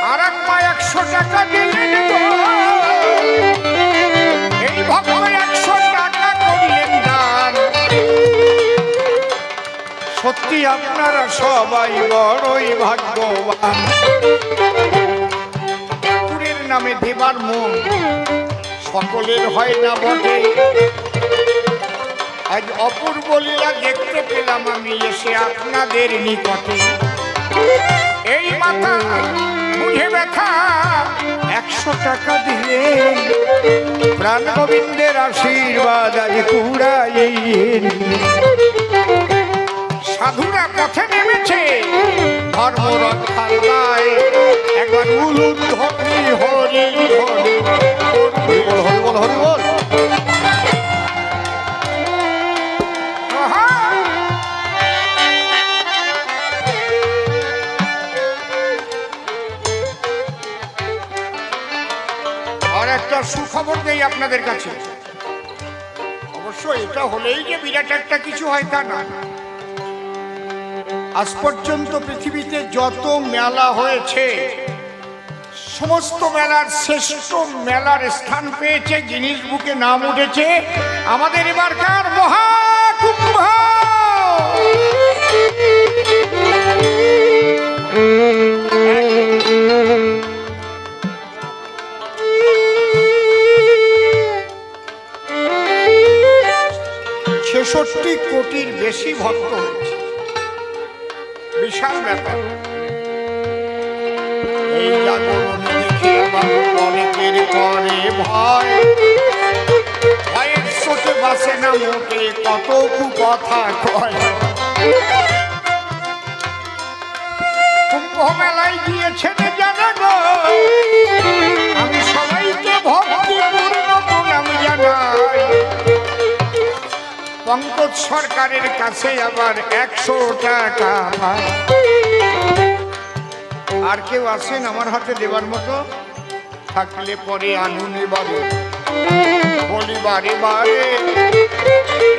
আর এক মা 100 টাকা দিলেন, এই ভক্ত 100 টাকা করলেন দান। সত্যি আপনারা সবাই বড়ই ভাগ্যবান। ঠাকুরের নামে দেবার মন সকলের হয় না বটে। আজ অপূর্ব লীলা দেখতে পেলাম আমি এসে আপনাদের নিকটে। এই মাথা বুঝে ব্যথা 100 টাকা দিলেন। প্রাণ গোবিন্দের আশীর্বাদ আজ কুড়াই। সাধুরা পথে নেমেছে ধর্ম রক্ষার দায়। একবার উলুধ্বনি হরি হরি হরি বল, হরি বল, হরি বল। আর একটা সুখবর দেই আপনাদের কাছে। অবশ্য এটা হলেই যে বিরাট একটা কিছু হয় তা না। আজ পর্যন্ত পৃথিবীতে যত মেলা হয়েছে সমস্ত মেলার শ্রেষ্ঠ মেলার স্থান পেয়েছে, গিনিস বুকে নাম উঠেছে আমাদের এবারকার মহাকুম্ভ। ছেষট্টি কোটির বেশি ভক্ত হয়েছে, বিশাল ব্যাপার। এই জাগরণ দেখে আমার অনেকের করে ভয়, ভয়ের চোটে বাসে না মোটে কত কথা কয়। কুম্ভ মেলায় গিয়েছেন জানা গো, আমি সবাইকে ভক্তিপূর্ণ প্রণাম জানাই। পঙ্কজ সরকারের কাছে আবার 100 টাকা পায়। আর কেউ আছেন আমার হাতে দেবার মতো? থাকলে পরে আনুন এবারে, বলি বারে বারে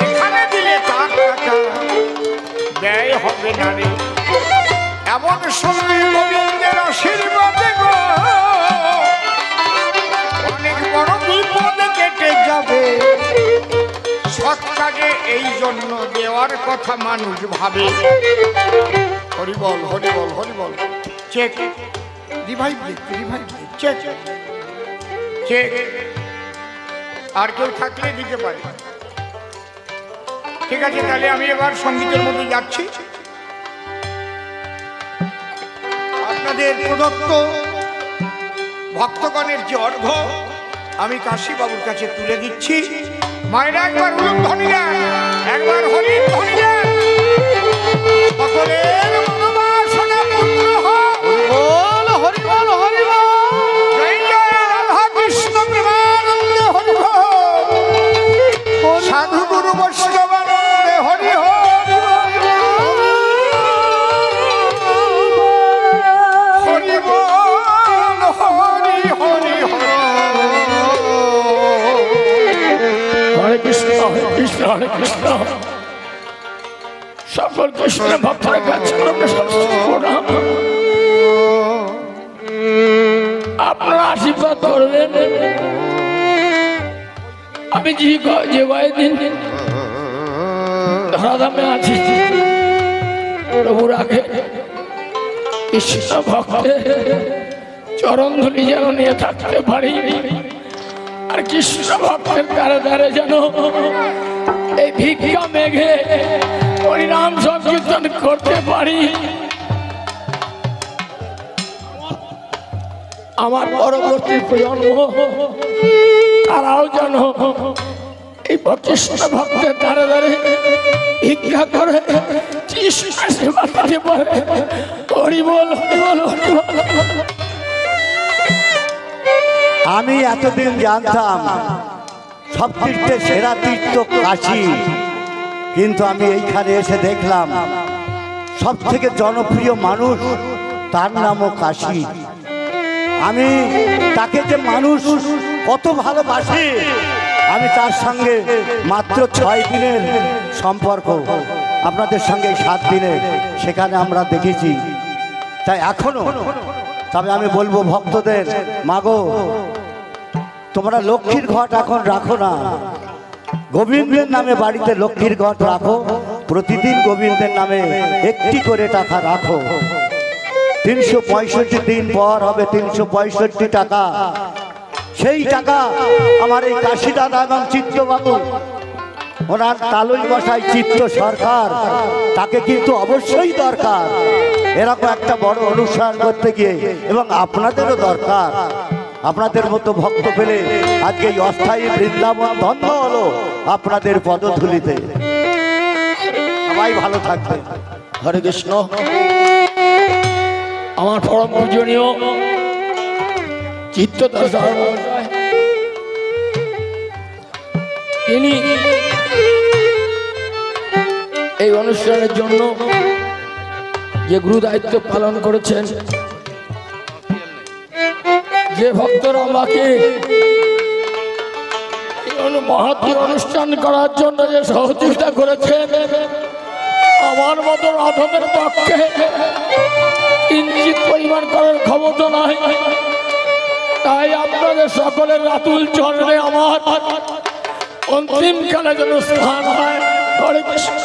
এখানে দিলে তার টাকা ব্যয় হবে না রে। এমন সময় গোবিন্দের আশীর্বাদে গো অনেক বড় বিপদ কেটে যাবে। সৎ কাজে এই জন্য দেওয়ার কথা মানুষ ভাবে। হরি বল, হরি বল, হরি বল। Check revive, revive, check check. আর কেউ থাকলে দিতে পারে। ঠিক আছে, তাহলে আমি এবার সঙ্গীতের মধ্যে যাচ্ছি। আপনাদের প্রদত্ত ভক্তগণের যে অর্ঘ্য আমি কাশী বাবুর কাছে তুলে দিচ্ছি। মায়েরা একবার উলুধ্বনি দেন, একবার হরি ধ্বনি দেন। সকলের মনোবাসনা পূর্ণ হোক। হরি বল, হরি বল। জয় জয় রাধা কৃষ্ণ প্রেমানন্দে হরি বল। সাধু গুরু বৈষ্ণবানন্দে হরি হরি বল। হরি বল, হরি হরি হরি। হরে কৃষ্ণ, হরে কৃষ্ণ, হরে কৃষ্ণ। সকল কৃষ্ণ ভক্তরা কাছে আপনারা আশীর্বাদ করবেন। আমি যে কয়েকদিন ধরাধামে আছি প্রভুর আগে কৃষ্ণ ভক্তে চরণ ধুলি যেন নিয়ে থাকতে পারি। আর কৃষ্ণ ভক্তের দ্বারে দ্বারে যেন এই ভিক্ষা মেঘে হরিনাম সংকীর্তন করতে পারি। আমার পরবর্তী প্রজন্ম তারাও যেন এই কৃষ্ণ ভক্তের দ্বারে দ্বারে ভিক্ষা করে কৃষ্ণ সেবা করতে পারে। হরি বল, হরি বল, হরি বল। আমি এতদিন জানতাম সব তীর্থের সেরা তীর্থ কাশী, কিন্তু আমি এইখানে এসে দেখলাম সব থেকে জনপ্রিয় মানুষ তার নামও কাশী। আমি তাকে যে মানুষ কত ভালোবাসে, আমি তার সঙ্গে মাত্র 6 দিনের সম্পর্ক, আপনাদের সঙ্গে 7 দিনের সেখানে আমরা দেখেছি। তাই এখনো তবে আমি বলবো ভক্তদের, মাগো তোমরা লক্ষ্মীর ঘট এখন রাখো না, গোবিন্দের নামে বাড়িতে লক্ষ্মীর ঘট রাখো। প্রতিদিন গোবিন্দের নামে 1টি করে টাকা রাখো। 365 দিন পর হবে 365 টাকা। সেই টাকা আমার এই কাশী দাদা এবং চিত্তবাবু, ওনার তালুই বসাই চিত্ত সরকার, তাকে কিন্তু অবশ্যই দরকার এরকম একটা বড় অনুষ্ঠান করতে গিয়ে, এবং আপনাদেরও দরকার। আপনাদের মতো ভক্ত পেলে আজকে এই অস্থায়ী বৃন্দাবন ধন্য হলো আপনাদের পদধূলিতে। সবাই ভালো থাকবে। হরে কৃষ্ণ। আমার পরম পূজনীয় চিত্তদাস মহাশয়, তিনি এই অনুষ্ঠানের জন্য যে গুরু দায়িত্ব পালন করেছেন, যে ভক্তরা আমাকে মহৎ অনুষ্ঠান করার জন্য যে সহযোগিতা করেছেন, আমার মতো রাধবের পক্ষে কিঞ্চিত পরিমাণ করার ক্ষমতা নাই। তাই আপনাদের সকলের রাতুল চরণে আমার অন্তিম কালে যেন স্থান হয়। হরে কৃষ্ণ।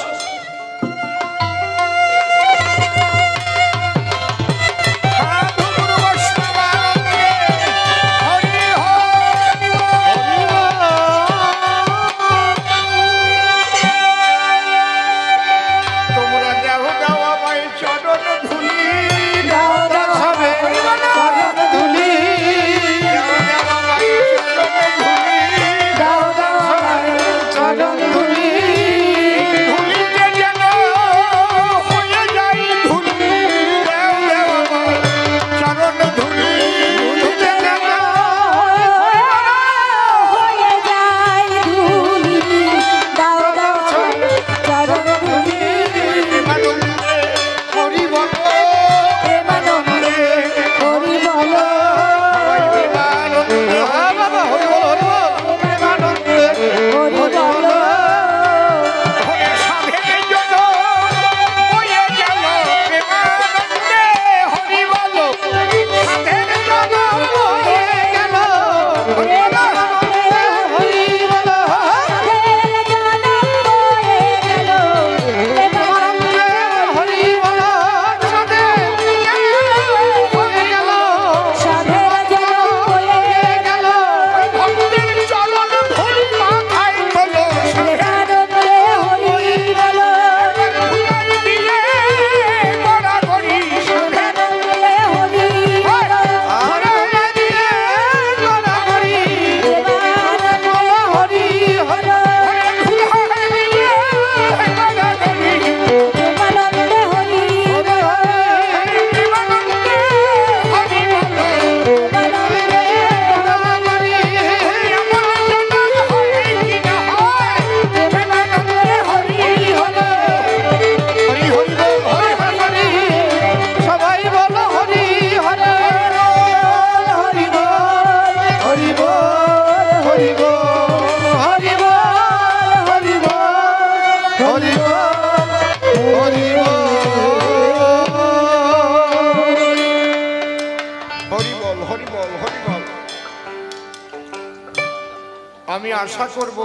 আমি আশা করব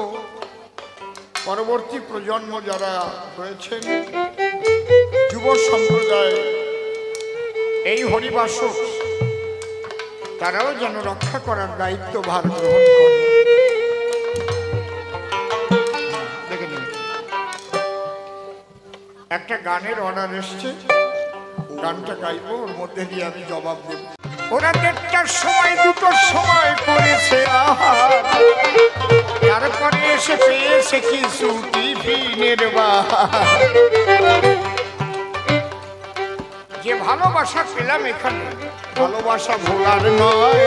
পরবর্তী প্রজন্ম যারা রয়েছেন, যুব সম্প্রদায়, এই হরিবাসক তারাও যেন রক্ষা করার দায়িত্ব ভার গ্রহণ করে। দেখে নিন, একটা গানের অর্ডার এসছে, গানটা গাইবো, ওর মধ্যে দিয়ে আমি জবাব দেব। ওরা 1:30টার সময় 2টোর সময় করেছে আহার, তারপরে এসে পেয়েছে কিছু টিফিনের বাহার। যে ভালোবাসা পেলাম এখানে, ভালোবাসা ভোলার নয়,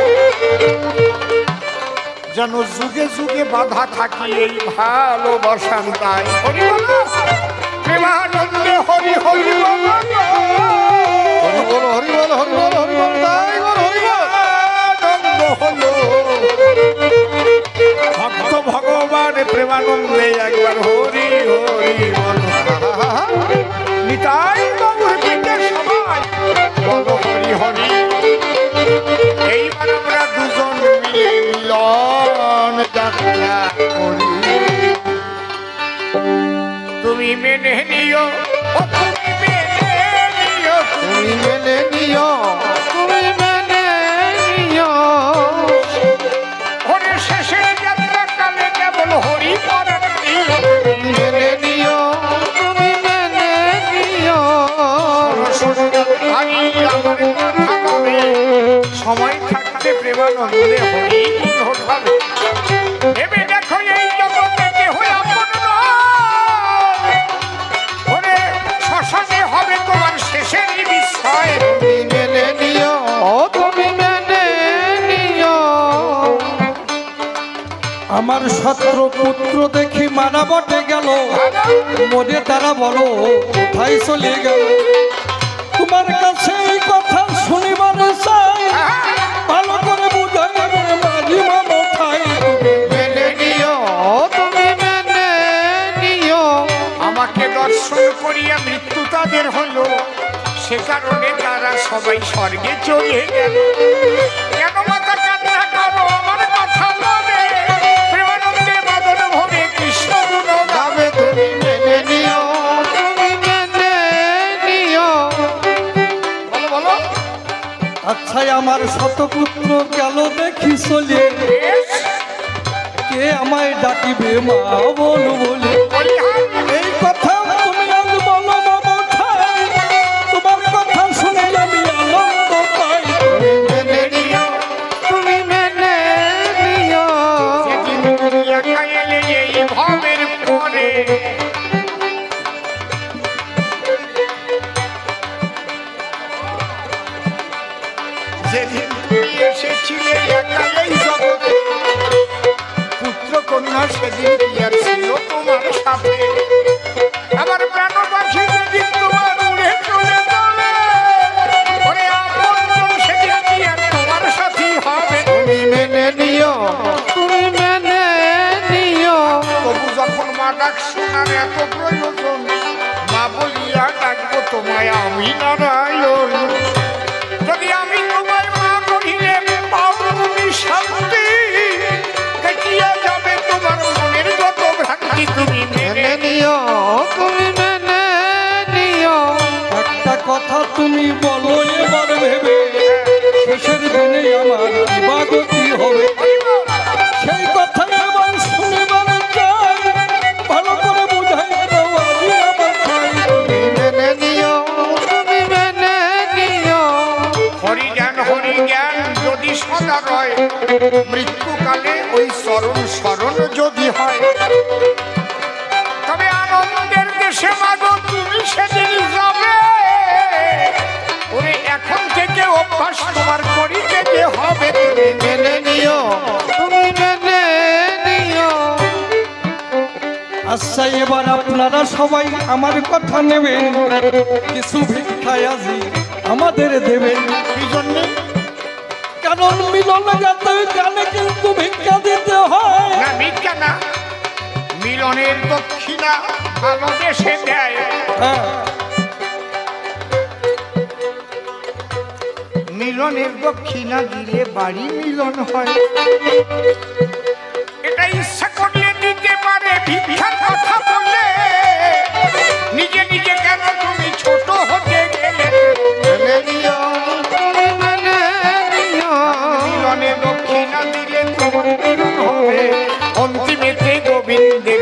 যেন যুগে যুগে বাধা থাকি এই ভালোবাসার তাই। হরি বল, প্রেমানন্দে হরি হরি বল, হরি বল হরি বল হরি বল হরি বল, তাই বল হরি বল। আনন্দ হলো ভক্ত ভগবান প্রেমানন্দে একবার হরি হরি বল। নিতাই বাবুর পিঠে সবাই বল হরি হরি। এইবার আমরা দুজন মিলে মিলন যাত্রা করি। তুমি মেনে নিও, তুমি মেনে নিও, তুমি মেনে নিও, তুমি মেনে নিও। হরি শেষের যাত্রা কালে কেবল হরি পরাণ নিও, তুমি মেনে নিও, তুমি মেনে নিও। আমি আমার কথা বলে সময় থাকতে প্রেমানন্দে আমার শত্রু পুত্র দেখি মারা বটে গেল, মরে তারা বলো কোথায় চলে গেল। তোমার কাছে এই কথা শুনিবার চাই, ভালো করে বুঝাবে মাঝি মানো ঠাই। মেনে নিও, তুমি মেনে নিও। আমাকে দর্শন করিয়া মৃত্যু তাদের হলো, সে কারণে তারা সবাই স্বর্গে চলে গেল। কেন মাথা কান্না করো আমার কথা বলে, প্রেমানন্দে মদন ভরে কৃষ্ণ গুণ গাবে। তুমি মেনে নিও, তুমি মেনে নিও। বলো বলো। আচ্ছা আমার শতপুত্র গেল দেখি চলে, কে আমায় ডাকিবে মা বলো বলে। এই কথা তুমি আজ বলো মামা ঠাই, তোমার কথা শুনে আমি আনন্দ পাই। মেনে নিও, তুমি মেনে নিও। সেদিন একা এলে এই ভাবের পরে, যেদিন তুমি এসেছিলে একা এই জগতে, পুত্র কন্যা সেদিন কি আর ছিল তোমার সাথে? আমার প্রাণ পাখি যেদিন তোমার উড়ে চলে যাবে, ওরে আপনজন সেদিন কি আর তোমার সাথী হবে? তুমি মেনে নিও, তুমি মেনে নিও। তবু যখন মা ডাক শোনার এত প্রয়োজন, মা বলিয়া ডাকবো তোমায় আমি নারায়ণ। যদি আমি তোমায় মা কহিলে পাও তুমি শান্তি, দেখিয়া যাবে তোমার মনের যত ভ্রান্তি। তুমি মেনে নিও, তুমি মেনে নিও। একটা কথা তুমি বলো এবার ভেবে, শেষের দিনে আমার ইবাদতি হবে। সেই কথা এবার শুনিবার চাই, ভালো করে বুঝাই দাও আজি আমার ঠাই। তুমি মেনে নিও, তুমি মেনে নিও। হরিজ্ঞান হরিজ্ঞান যদি সদা রয়, মৃত্যুকালে ওই চরণ স্মরণ যদি হয়, তবে আনন্দের দেশে মাগো তুমি সেদিন যাবে। ওরে এখন থেকে অভ্যাস তোমার করিতে যে হবে। তুমি মেনে নিও, তুমি মেনে নিও। আচ্ছা এবার আপনারা সবাই আমার কথা নেবেন, কিছু ভিক্ষায় আজি আমাদের দেবেন। কি জন্যে? কারণ মিলন গাতে গানে কিন্তু ভিক্ষা দিতে হয়। না ভিক্ষা না, মিলনের দক্ষিণা ভালো দেশে দেয়। হ্যাঁ, মিলনের দক্ষিণা দিলে বাড়ি মিলন হয়। এটা ইচ্ছা করলে দিতে পারে, ভিক্ষার কথা বললে নিজে নিজে কেন তুমি ছোট হতে গেলে? মেনে নিও, তুমি মেনে নিও। মিলনে দক্ষিণা দিলে তোমার মিলন হবে, অন্তিমেতে গোবিন্দের